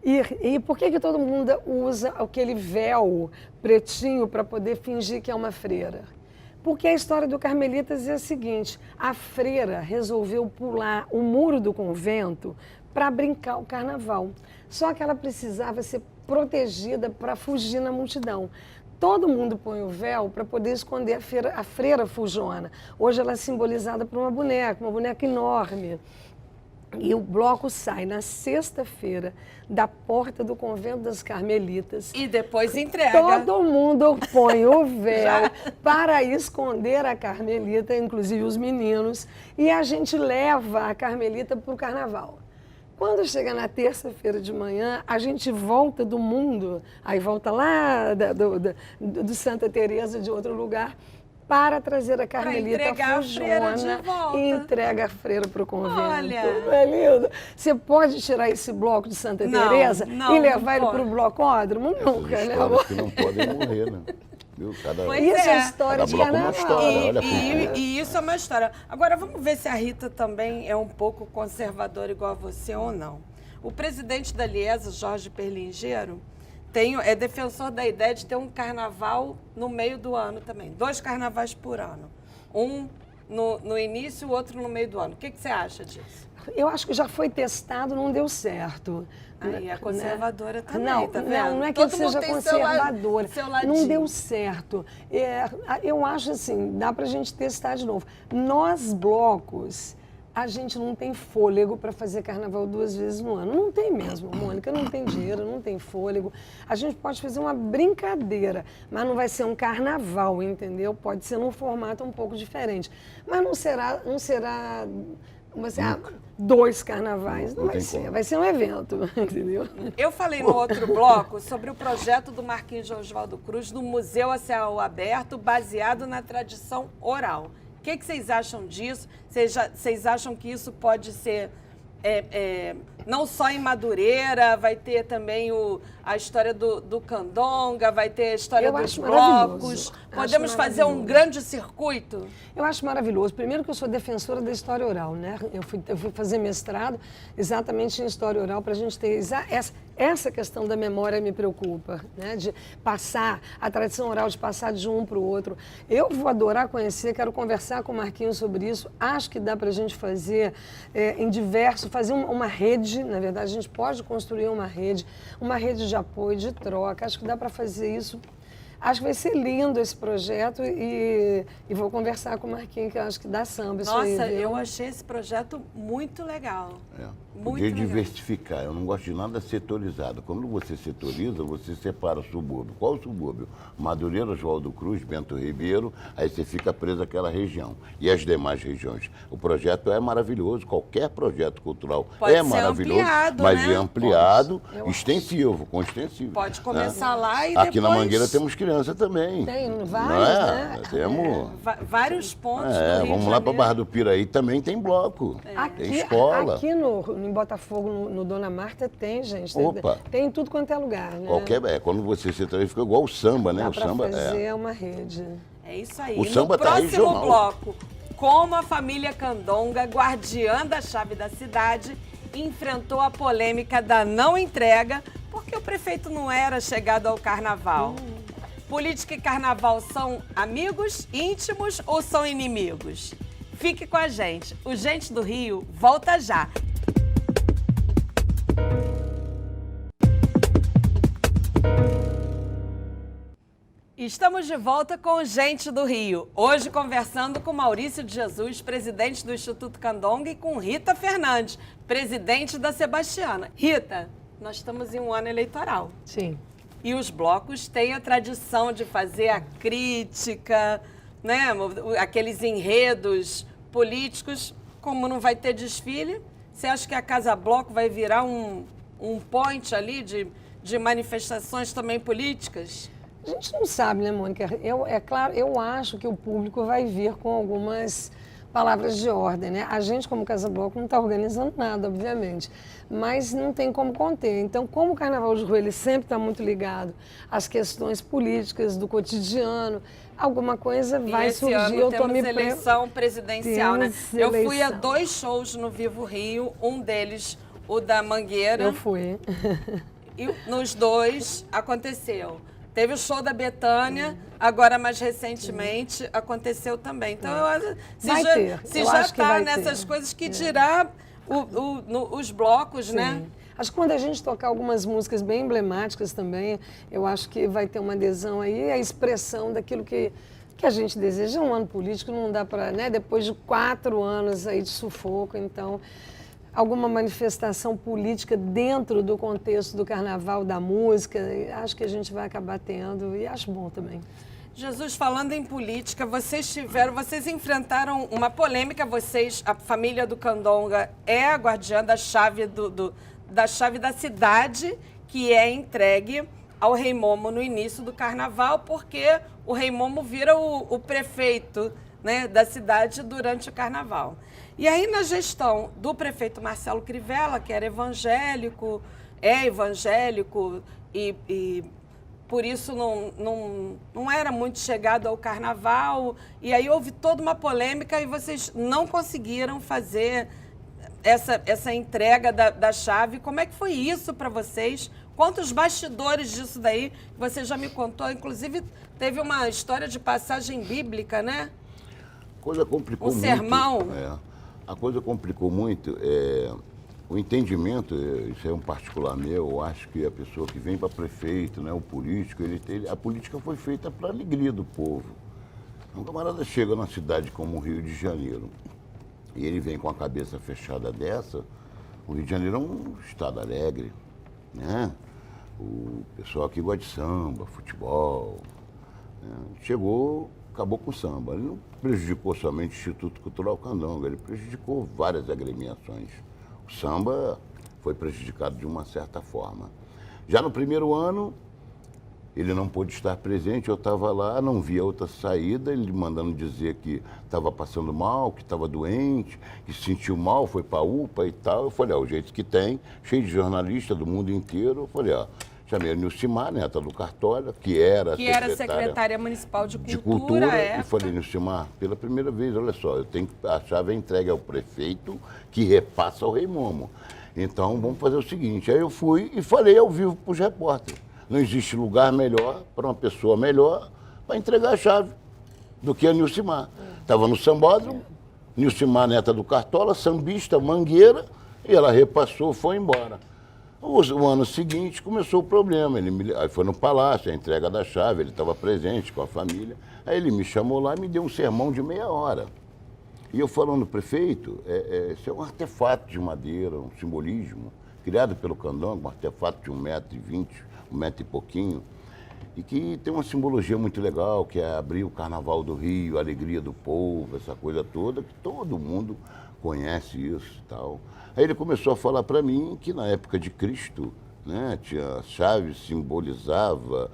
E por que todo mundo usa aquele véu pretinho para poder fingir que é uma freira? Porque a história do Carmelitas é a seguinte, a freira resolveu pular o muro do convento para brincar o carnaval. Só que ela precisava ser protegida para fugir na multidão. Todo mundo põe o véu para poder esconder a freira fujona. Hoje ela é simbolizada por uma boneca enorme. E o bloco sai na sexta-feira da porta do convento das Carmelitas. E depois entrega. Todo mundo põe o véu para esconder a Carmelita, inclusive os meninos, e a gente leva a Carmelita para o carnaval. Quando chega na terça-feira de manhã, a gente volta do mundo, aí volta lá do Santa Teresa, de outro lugar, para trazer a Carmelita fujona e entrega a freira para o convento. Olha! Não é lindo? Você pode tirar esse bloco de Santa Teresa e levar ele para o blocódromo? Nunca, né? Que não podem morrer, né? Isso é história de carnaval. E isso é uma história. Agora, vamos ver se a Rita também é um pouco conservadora igual a você ou não. O presidente da Liesa, Jorge Perlingeiro, é defensor da ideia de ter um carnaval no meio do ano também. 2 carnavais por ano. Um no início e o outro no meio do ano. O que você acha disso? Eu acho que já foi testado, não deu certo. Aí é conservadora também, não, tá vendo? Não é que eu seja conservadora. Não deu certo. Eu acho assim, dá pra gente testar de novo. Nós, blocos, a gente não tem fôlego para fazer carnaval 2 vezes no ano. Não tem mesmo, Mônica, não tem dinheiro, não tem fôlego. A gente pode fazer uma brincadeira, mas não vai ser um carnaval, entendeu? Pode ser num formato um pouco diferente. Mas não será 2 carnavais, não vai ser. Vai ser um evento, entendeu? Eu falei no outro bloco sobre o projeto do Marquinhos Oswaldo Cruz do Museu a Céu Aberto, baseado na tradição oral. O que vocês acham disso? Vocês acham que isso pode ser não só em Madureira, vai ter também a história do Candonga, vai ter a história dos blocos. Podemos fazer um grande circuito? Eu acho maravilhoso. Primeiro que eu sou defensora da história oral, né? Eu fui fazer mestrado exatamente em história oral para a gente ter essa questão da memória me preocupa, né? De passar, a tradição oral de passar de um para o outro. Eu vou adorar conhecer, quero conversar com o Marquinhos sobre isso. Acho que dá para a gente fazer fazer uma rede, na verdade a gente pode construir uma rede de apoio, de troca. Acho que dá para fazer isso. Acho que vai ser lindo esse projeto e vou conversar com o Marquinhos, que eu acho que dá samba isso aí. Nossa, eu achei esse projeto muito legal. Podia diversificar, eu não gosto de nada setorizado. Quando você setoriza, você separa o subúrbio. Qual o subúrbio? Madureira, Oswaldo Cruz, Bento Ribeiro, aí você fica preso àquela região. E as demais regiões. O projeto é maravilhoso, qualquer projeto cultural é maravilhoso, ampliado, mas né? é ampliado, extensivo, com extensivo. Pode começar lá e Aqui depois... na Mangueira temos criança também. Tem vários, né? Temos... vários pontos do Rio vamos de lá para Janeiro. Barra do Piraí, também tem bloco, tem escola. Aqui em Botafogo, no Dona Marta, tem, gente. Opa. Tem em tudo quanto é lugar, né? Quando você se traz, fica igual o samba, né? Dá o samba fazer uma rede. É isso aí. O samba no próximo regional. bloco, como a família Candonga, guardiã da chave da cidade, enfrentou a polêmica da não entrega, porque o prefeito não era chegado ao carnaval. Política e carnaval são amigos, íntimos ou são inimigos? Fique com a gente. O Gente do Rio volta já. Estamos de volta com o Gente do Rio. Hoje conversando com Maurício de Jesus, presidente do Instituto Candonga, e com Rita Fernandes, presidente da Sebastiana. Rita, nós estamos em um ano eleitoral. Sim. E os blocos têm a tradição de fazer a crítica, né? Aqueles enredos políticos. Como não vai ter desfile, você acha que a Casa Bloco vai virar um point ali de manifestações também políticas? A gente não sabe, né, Mônica? É claro, eu acho que o público vai vir com algumas palavras de ordem, né? A gente, como Casa Bloco, não está organizando nada, obviamente, mas não tem como conter. Então, como o Carnaval de Rua ele sempre está muito ligado às questões políticas do cotidiano, alguma coisa vai surgir. Ano temos eleição presidencial, né? Eu fui a 2 shows no Vivo Rio, um deles, o da Mangueira. Eu fui. E nos dois aconteceu. Teve o show da Bethânia, agora mais recentemente aconteceu também. Então, se já está nessas coisas, que dirá os blocos, Sim. né? Acho que quando a gente tocar algumas músicas bem emblemáticas também, eu acho que vai ter uma adesão aí, a expressão daquilo que a gente deseja. Um ano político não dá para, né? Depois de 4 anos aí de sufoco, então, alguma manifestação política dentro do contexto do carnaval, da música, acho que a gente vai acabar tendo, e acho bom também. Jesus, falando em política, vocês enfrentaram uma polêmica, a família do Candonga é a guardiã da chave da chave da cidade, que é entregue ao Rei Momo no início do carnaval, porque o Rei Momo vira o prefeito, né, da cidade durante o carnaval. E aí, na gestão do prefeito Marcelo Crivella, que era evangélico, é evangélico e por isso não era muito chegado ao carnaval, e aí houve toda uma polêmica e vocês não conseguiram fazer essa entrega da chave. Como é que foi isso para vocês? Quantos bastidores disso daí você já me contou? Inclusive, teve uma história de passagem bíblica, né? A coisa complicou muito. Sermão. A coisa complicou muito. O entendimento, isso é um particular meu, eu acho que a pessoa que vem para prefeito, né, o político, a política foi feita para a alegria do povo. Um camarada chega numa cidade como o Rio de Janeiro e ele vem com a cabeça fechada dessa, o Rio de Janeiro é um estado alegre, né? O pessoal aqui gosta de samba, futebol, né? Chegou, acabou com o samba. Ele não prejudicou somente o Instituto Cultural Candonga, ele prejudicou várias agremiações. O samba foi prejudicado de uma certa forma. Já no primeiro ano, ele não pôde estar presente, eu estava lá, não via outra saída, ele mandando dizer que estava passando mal, que estava doente, que se sentiu mal, foi para a UPA e tal. Eu falei, o jeito que tem, cheio de jornalistas do mundo inteiro. Eu falei, chamei a Nilcimar, neta do Cartola, que era secretária municipal de Cultura. E falei, Nilcimar, pela primeira vez, olha só, a chave é entregue ao prefeito, que repassa ao Rei Momo. Então, vamos fazer o seguinte. Aí eu fui e falei ao vivo para os repórteres. Não existe lugar melhor para uma pessoa melhor para entregar a chave do que a Nilcimar. Estava no sambódromo, Nilcimar, neta do Cartola, sambista, mangueira, e ela repassou, foi embora. O ano seguinte começou o problema. Aí foi no palácio, a entrega da chave, ele estava presente com a família. Aí ele me chamou lá e me deu um sermão de meia hora. E eu falando, prefeito, isso é um artefato de madeira, um simbolismo, criado pelo Candonga, um artefato de 1,20 m, 1 metro e pouquinho, e que tem uma simbologia muito legal, que é abrir o Carnaval do Rio, a alegria do povo, essa coisa toda, que todo mundo conhece isso e tal. Aí ele começou a falar para mim que na época de Cristo, né, tinha a chave, simbolizava,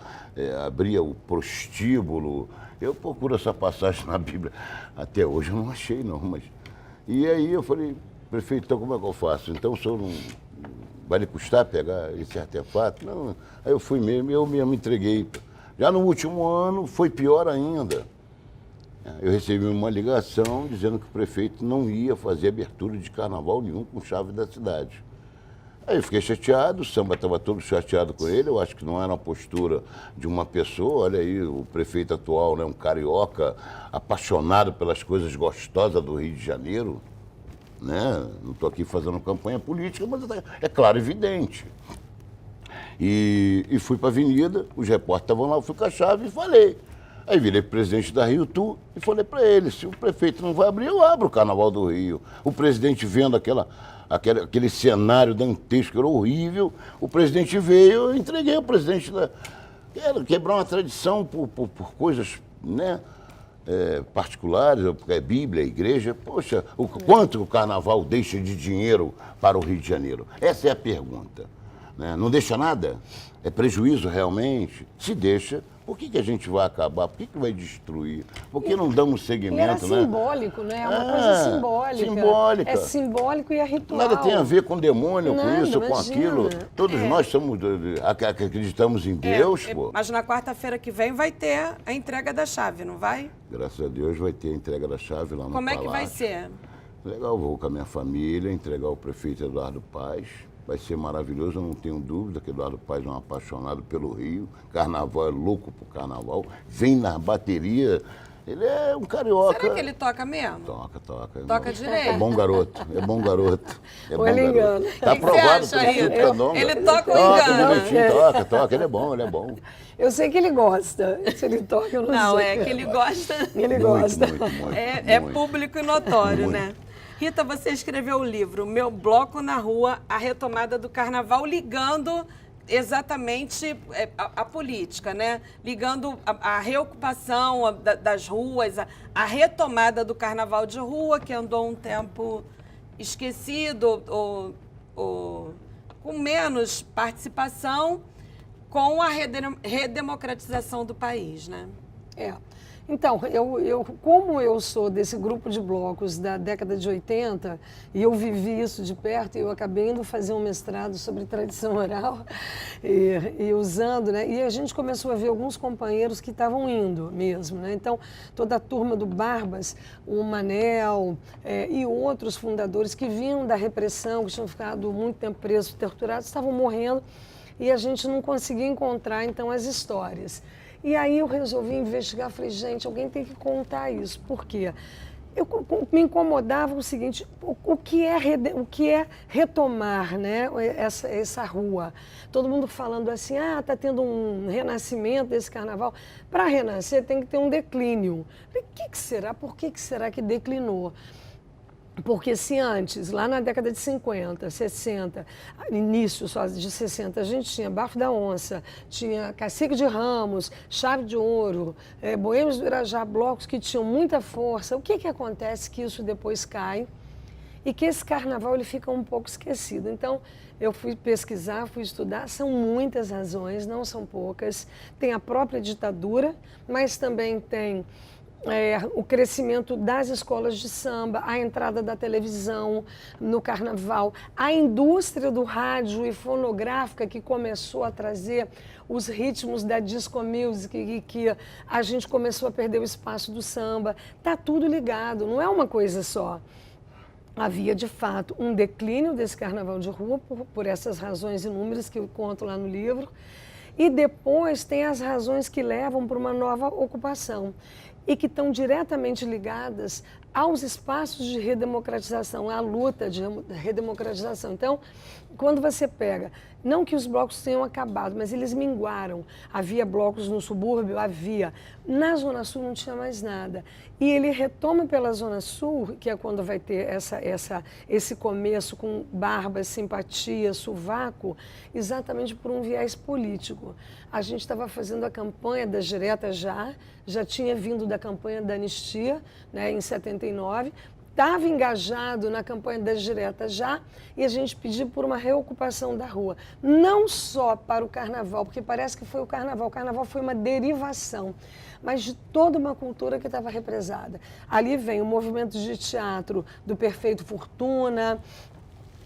abria o prostíbulo. Eu procuro essa passagem na Bíblia, até hoje eu não achei não, mas... E aí eu falei, prefeito, então como é que eu faço? Então o senhor não... vai lhe custar pegar esse artefato? Não. Aí eu fui mesmo, eu mesmo entreguei. Já no último ano foi pior ainda. Eu recebi uma ligação dizendo que o prefeito não ia fazer abertura de carnaval nenhum com chave da cidade. Aí eu fiquei chateado, o samba estava todo chateado com ele, eu acho que não era uma postura de uma pessoa. Olha aí, o prefeito atual, né, um carioca apaixonado pelas coisas gostosas do Rio de Janeiro. Né? Não estou aqui fazendo campanha política, mas é claro, evidente. E fui para a avenida, os repórteres estavam lá, eu fui com a chave e falei. Aí virei presidente da Rio Tour e falei para ele, se o prefeito não vai abrir, eu abro o Carnaval do Rio. O presidente vendo aquele cenário dantesco, era horrível, o presidente veio, eu entreguei ao presidente quebrar uma tradição por coisas, né? Particulares, porque é Bíblia, igreja. Poxa, quanto o carnaval deixa de dinheiro para o Rio de Janeiro? Essa é a pergunta. Né? Não deixa nada? É prejuízo realmente? Se deixa, por que a gente vai acabar? Por que vai destruir? Por que não damos seguimento? Era simbólico, né? É uma coisa simbólica. Simbólica. É simbólico e é ritual. Nada tem a ver com demônio, Nada, com isso, imagina. com aquilo. Todos nós acreditamos em Deus, pô. Mas na quarta-feira que vem vai ter a entrega da chave, não vai? Graças a Deus vai ter a entrega da chave lá no Como palácio. é que vai ser? Legal, vou com a minha família, entregar ao prefeito Eduardo Paz. vai ser maravilhoso, eu não tenho dúvida que Eduardo Paes é um apaixonado pelo Rio, carnaval, é louco pro carnaval, vem na bateria, ele é um carioca. Será que ele toca mesmo? Toca. Toca direito? É bom garoto, é bom garoto. É Ou bom ele garoto. engana? Tá Que aprovado você acha, pelo Instituto Rita? Candonga. Ele toca ou Toca engana? direitinho, toca, ele é bom. Eu sei que ele gosta. Se ele toca, eu não sei. Não, é que ele gosta. Ele Muito, gosta. muito, É muito. público e notório, Muito. né? Rita, você escreveu o livro Meu Bloco na Rua, a retomada do carnaval, ligando exatamente a política, né? Ligando a reocupação das ruas, a retomada do carnaval de rua, que andou um tempo esquecido ou com menos participação, com a redemocratização do país, né? Então, como eu sou desse grupo de blocos da década de 80, e eu vivi isso de perto, eu acabei indo fazer um mestrado sobre tradição oral, e usando, né? E a gente começou a ver alguns companheiros que estavam indo mesmo, né? Então, toda a turma do Barbas, o Manel e outros fundadores que vinham da repressão, que tinham ficado muito tempo presos, torturados, estavam morrendo, e a gente não conseguia encontrar, então, as histórias. E aí eu resolvi investigar, falei, gente, alguém tem que contar isso. Por quê? Me incomodava o seguinte, o que é retomar, né, essa rua? Todo mundo falando assim, está tendo um renascimento desse carnaval. Para renascer tem que ter um declínio. Falei, o que será? Por que será que declinou? Porque se antes, lá na década de 50, 60, início só de 60, a gente tinha Bafo da Onça, tinha Cacique de Ramos, Chave de Ouro, Boêmios do Irajá, blocos que tinham muita força. O que acontece que isso depois cai e que esse carnaval ele fica um pouco esquecido? Então, eu fui pesquisar, fui estudar, são muitas razões, não são poucas. Tem a própria ditadura, mas também tem o crescimento das escolas de samba, a entrada da televisão no carnaval, a indústria do rádio e fonográfica que começou a trazer os ritmos da disco music e que a gente começou a perder o espaço do samba. Está tudo ligado, não é uma coisa só. Havia, de fato, um declínio desse carnaval de rua por essas razões inúmeras que eu conto lá no livro. E depois tem as razões que levam para uma nova ocupação e que estão diretamente ligadas aos espaços de redemocratização, à luta de redemocratização. Então, quando você pega, não que os blocos tenham acabado, mas eles minguaram. Havia blocos no subúrbio, havia. Na Zona Sul não tinha mais nada. E ele retoma pela Zona Sul, que é quando vai ter esse começo com Barbas, Simpatia, Sovaco, exatamente por um viés político. A gente estava fazendo a campanha das diretas já tinha vindo da campanha da anistia, né, em 79, estava engajado na campanha das diretas e a gente pediu por uma reocupação da rua. Não só para o carnaval, porque parece que foi o carnaval foi uma derivação, mas de toda uma cultura que estava represada. Ali vem o movimento de teatro do Perfeito Fortuna,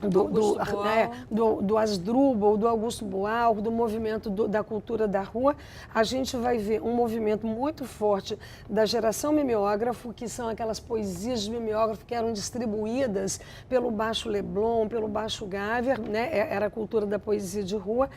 do Asdrubal, do Augusto Boal, do movimento da cultura da rua. A gente vai ver um movimento muito forte da geração mimeógrafo, que são aquelas poesias de mimeógrafo que eram distribuídas pelo Baixo Leblon, pelo Baixo Gávea, né? Era a cultura da poesia de rua.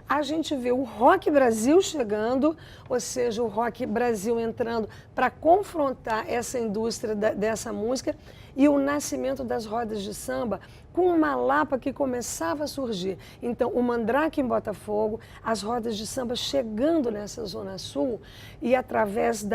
A gente vê o Rock Brasil chegando, ou seja, o Rock Brasil entrando para confrontar essa indústria dessa música, e o nascimento das rodas de samba com uma Lapa que começava a surgir. Então, o Mandrake em Botafogo, as rodas de samba chegando nessa Zona Sul e através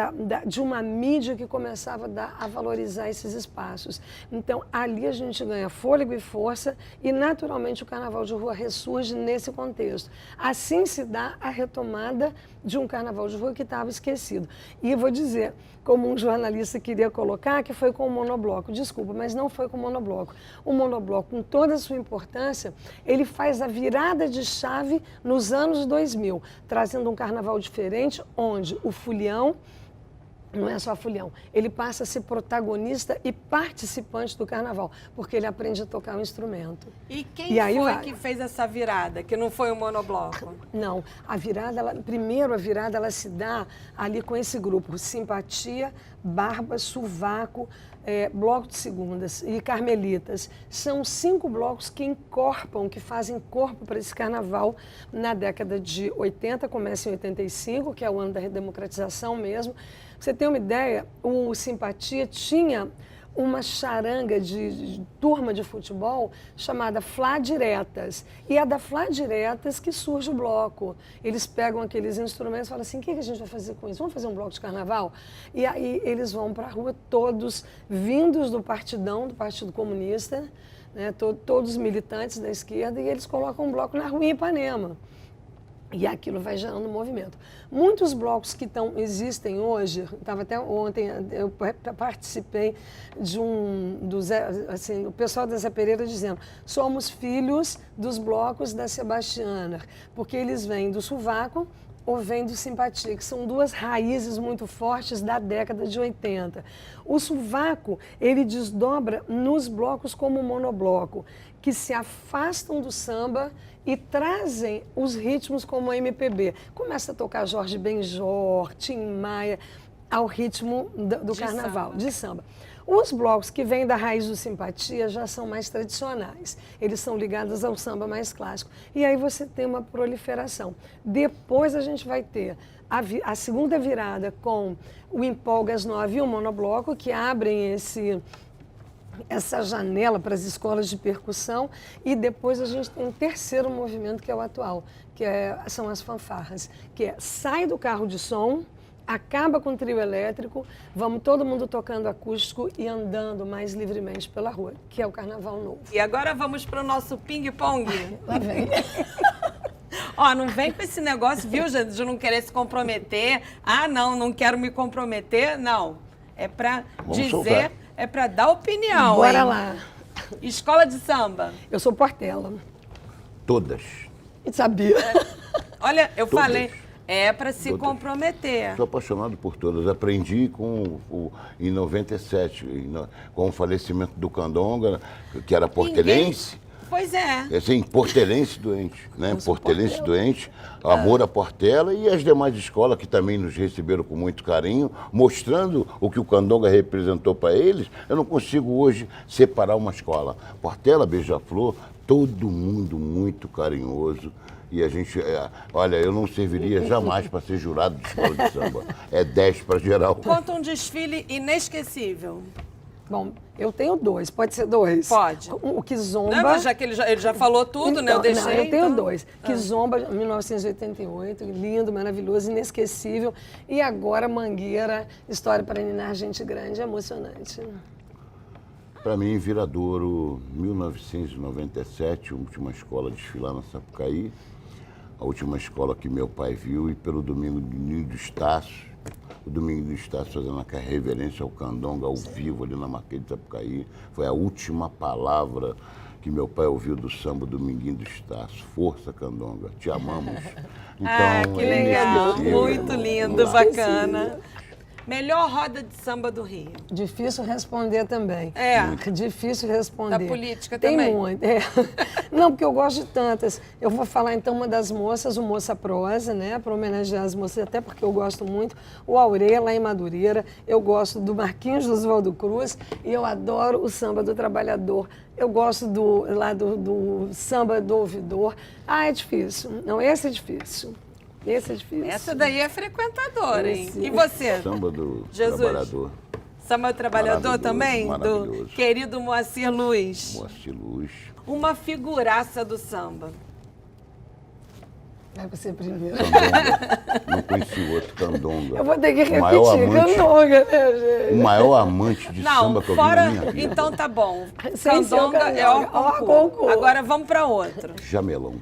de uma mídia que começava a valorizar esses espaços. Então, ali a gente ganha fôlego e força e, naturalmente, o Carnaval de Rua ressurge nesse contexto. Assim se dá a retomada de um Carnaval de Rua que estava esquecido. E eu vou dizer, como um jornalista queria colocar, que foi com o monobloco. Desculpa, mas não foi com o monobloco. O monobloco, com toda a sua importância, ele faz a virada de chave nos anos 2000, trazendo um carnaval diferente, onde o folião, não é só folião, ele passa a ser protagonista e participante do carnaval, porque ele aprende a tocar um instrumento. E quem foi que fez essa virada, que não foi o monobloco? Não, a virada, primeiro a virada ela se dá ali com esse grupo, Simpatia, Barba, Sovaco, Bloco de Segundas e Carmelitas. São 5 blocos que encorpam, que fazem corpo para esse carnaval na década de 80, começa em 85, que é o ano da redemocratização mesmo. Pra você ter uma ideia, o Simpatia tinha uma charanga de turma de futebol chamada Flá Diretas. E é da Flá Diretas que surge o bloco. Eles pegam aqueles instrumentos e falam assim, o que a gente vai fazer com isso? Vamos fazer um bloco de carnaval? E aí eles vão para a rua, todos vindos do Partidão, do Partido Comunista, né, todos militantes da esquerda, e eles colocam um bloco na rua em Ipanema. E aquilo vai gerando movimento. Muitos blocos que existem hoje, estava até ontem, eu participei de o pessoal da Zé Pereira dizendo, somos filhos dos blocos da Sebastiana, porque eles vêm do sovaco ou vêm do Simpatia, que são 2 raízes muito fortes da década de 80. O sovaco, ele desdobra nos blocos como monobloco, que se afastam do samba e trazem os ritmos como a MPB. Começa a tocar Jorge Benjor, Tim Maia, ao ritmo do carnaval, de samba. Os blocos que vêm da raiz do Simpatia já são mais tradicionais. Eles são ligados ao samba mais clássico. E aí você tem uma proliferação. Depois a gente vai ter a segunda virada com o Empolga às 9 e o monobloco, que abrem essa janela para as escolas de percussão, e depois a gente tem um terceiro movimento, que é o atual, que são as fanfarras, que sai do carro de som, acaba com o trio elétrico, vamos todo mundo tocando acústico e andando mais livremente pela rua, que é o Carnaval Novo. E agora vamos para o nosso ping-pong. Lá vem. Ó, não vem com esse negócio, viu, gente, de não querer se comprometer. Ah, não quero me comprometer. Não, é para dizer... Soltar. É para dar opinião, Bora hein? lá. Escola de samba. Eu sou Portela. Todas. Sabia. Olha, eu Todas. falei, é para se comprometer. Sou apaixonado por todas. Aprendi em 97, com o falecimento do Candonga, que era portelense. Pois é. Assim, portelense doente, né? Portelense doente, amor à Portela, e as demais escolas que também nos receberam com muito carinho, mostrando o que o Candonga representou para eles. Eu não consigo hoje separar uma escola. Portela, Beija-Flor, todo mundo muito carinhoso. E a gente, olha, eu não serviria jamais para ser jurado de escola de samba. É 10 para geral. Conta um desfile inesquecível. Bom, eu tenho 2, pode ser 2? Pode. O Kizomba... Não, já que ele já falou tudo, então, né? Eu deixei. Não, eu tenho 2. Kizomba, 1988, lindo, maravilhoso, inesquecível. E agora Mangueira, História para Ninar Gente Grande, emocionante. Para mim, Viradouro, 1997, a última escola a desfilar na Sapucaí, a última escola que meu pai viu, e pelo Domingo do Ninho do Estácio, o Domingo do Estácio fazendo a reverência ao Candonga ao vivo ali na Marquês de Sapucaí. Foi a última palavra que meu pai ouviu do samba Dominguinho do Estácio. Força, Candonga, te amamos. Então, que legal, muito lindo, bacana. Melhor roda de samba do Rio. Difícil responder também. Difícil responder. Da política tem também. Tem muito. Não, porque eu gosto de tantas. Eu vou falar então uma das moças, o Moça Prosa, né? Para homenagear as moças, até porque eu gosto muito. O Aurê, lá em Madureira. Eu gosto do Marquinhos do Oswaldo Cruz. E eu adoro o samba do trabalhador. Eu gosto do samba do ouvidor. É difícil. Não, esse é difícil. Esse é difícil. Essa daí é frequentadora, hein? E você? Samba do Jesus. Trabalhador. Samba do Trabalhador também? Do querido Moacir Luz. Moacir Luz. Uma figuraça do samba. Vai você primeiro. Candonga. Não conheci o outro, Candonga. Eu vou ter que repetir, Candonga, né, gente? O maior amante de samba que eu vi na minha vida. Então tá bom. Sem Candonga é Orconcourt. Agora vamos para outro. Jamelão.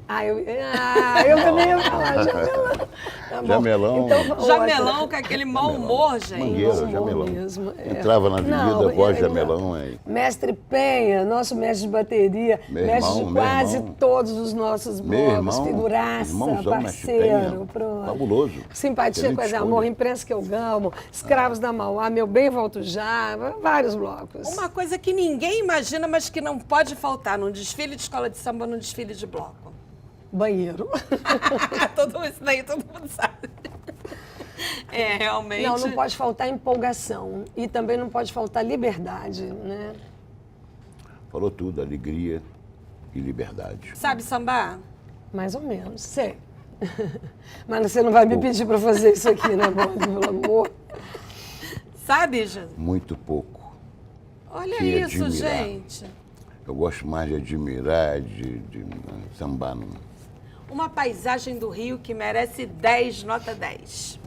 Eu também ia falar Jamelão. Tá Jamelão. Então, Jamelão com aquele mau humor, gente. Mangueira, Jamelão. Mesmo, Entrava na avenida, voz Jamelão. Mestre Penha, nosso mestre de bateria, mestre de quase todos os nossos blocos, figuraça, parceiro, pronto. Fabuloso. Simpatia, Coisa Amor, Imprensa que eu amo, Escravos da Mauá, Meu Bem Volto Já, vários blocos. Uma coisa que ninguém imagina, mas que não pode faltar num desfile de escola de samba, num desfile de bloco. Banheiro. Tudo isso daí todo mundo sabe. É, realmente. Não pode faltar empolgação e também não pode faltar liberdade, né? Falou tudo, alegria e liberdade. Sabe sambar? Mais ou menos, sei. Mas você não vai me pedir para fazer isso aqui, né, Borges, pelo amor? Sabe, Jesus? Muito pouco. Olha Sei isso, admirar. gente. Eu gosto mais de admirar, de sambar. Não. Uma paisagem do Rio que merece 10, nota 10.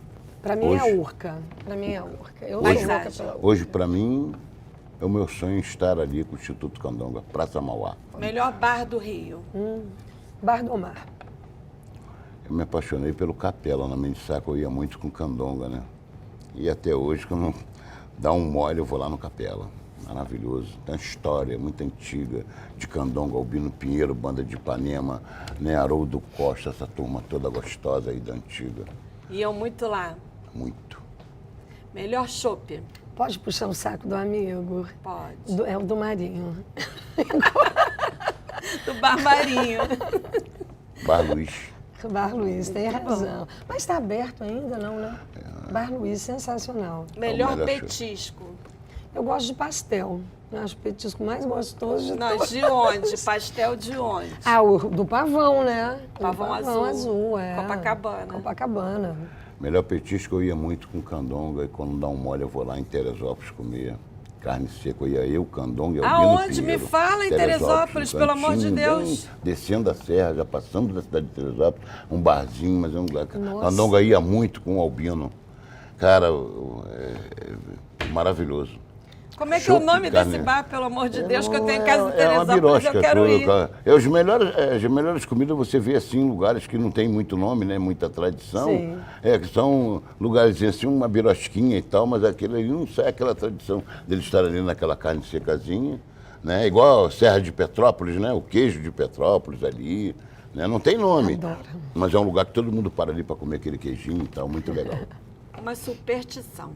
Para mim é a Hoje- Urca. Para mim é a Urca. Eu Hoje- sou louca pela Urca. Hoje, para mim, é o meu sonho estar ali com o Instituto Candonga, Praça Mauá. Melhor bar do Rio. Bar do Mar. Eu me apaixonei pelo Capela, na Mendissaca eu ia muito com Candonga, né? E até hoje, quando dá um mole, eu vou lá no Capela. Maravilhoso. Tem uma história muito antiga de Candonga, Albino Pinheiro, Banda de Ipanema, né? Haroldo Costa, essa turma toda gostosa aí da antiga. Iam muito lá. Muito. Melhor chopp. Pode puxar o saco do amigo? Pode. É o do Marinho. Do Bar Marinho. Bar Luiz. Bar Luiz, tem razão. Mas está aberto ainda, não, né? Bar Luiz, sensacional. Melhor melhor chopp. petisco. Eu gosto de pastel. Eu acho o petisco mais gostoso de Não, todos. de onde? Pastel de onde? Ah, o do Pavão, né? Pavão Do Azul. Azul, é. Copacabana. Copacabana. Melhor petisco eu ia muito com Candonga e quando dá um mole eu vou lá em Teresópolis comer carne seca. Eu ia eu, Candonga e Albino Aonde? Pinheiro. Me fala em Teresópolis, no pelo amor de cantinho, Deus. bem descendo a serra, já passando da cidade de Teresópolis, um barzinho, mas é um lugar. Nossa. Candonga ia muito com o Albino. Cara, maravilhoso. Como é que é o Chopp, nome carne. desse bar, pelo amor de Deus, que eu Não, tenho em casa de é uma Teresópolis, birosca, eu quero ir. As melhores comidas você vê assim em lugares que não tem muito nome, né? Muita tradição. Sim. Que são lugares assim, uma birosquinha e tal, mas aquilo ali não sai aquela tradição dele estar ali naquela carne secazinha, né? Igual a Serra de Petrópolis, né? O queijo de Petrópolis ali, né? Não tem nome. Adoro. Mas é um lugar que todo mundo para ali para comer aquele queijinho e tal, muito legal. Uma superstição.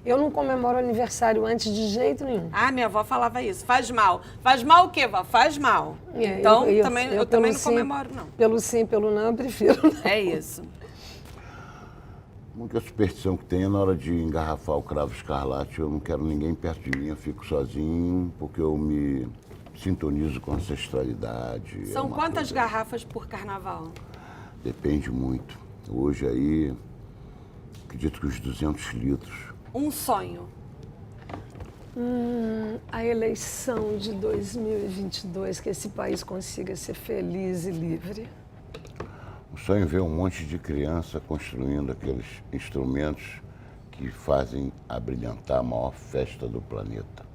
Eu não comemoro aniversário antes de jeito nenhum. Ah, minha avó falava isso. Faz mal. Faz mal o quê, vó? Faz mal. É, Então, eu também pelo não sim, comemoro, não. Pelo sim, pelo não, eu prefiro. É isso. A única superstição que tem é na hora de engarrafar o cravo escarlate, eu não quero ninguém perto de mim, eu fico sozinho, porque eu me sintonizo com a ancestralidade. São uma quantas coisa- garrafas por carnaval? Depende muito. Hoje aí, acredito que uns 200 litros. Um sonho. A eleição de 2022, que esse país consiga ser feliz e livre. O sonho é ver um monte de criança construindo aqueles instrumentos que fazem abrilhantar a maior festa do planeta.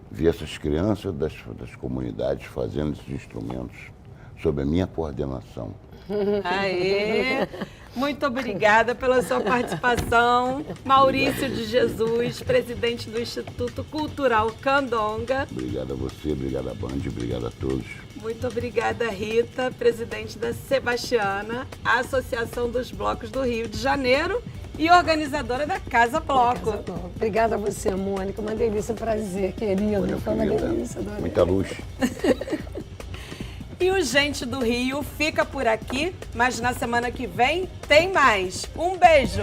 Ver essas crianças das comunidades fazendo esses instrumentos sob a minha coordenação. Aê! Muito obrigada pela sua participação. Maurício de Jesus, presidente do Instituto Cultural Candonga. Obrigado a você, obrigado a Band, obrigado a todos. Muito obrigada, Rita, presidente da Sebastiana, a Associação dos Blocos do Rio de Janeiro e organizadora da Casa Bloco. Obrigada a você, Mônica. Uma delícia, prazer, querido. Olha, Foi uma querida, delícia, adorei. muita luz. E o Gente do Rio fica por aqui, mas na semana que vem tem mais. Um beijo!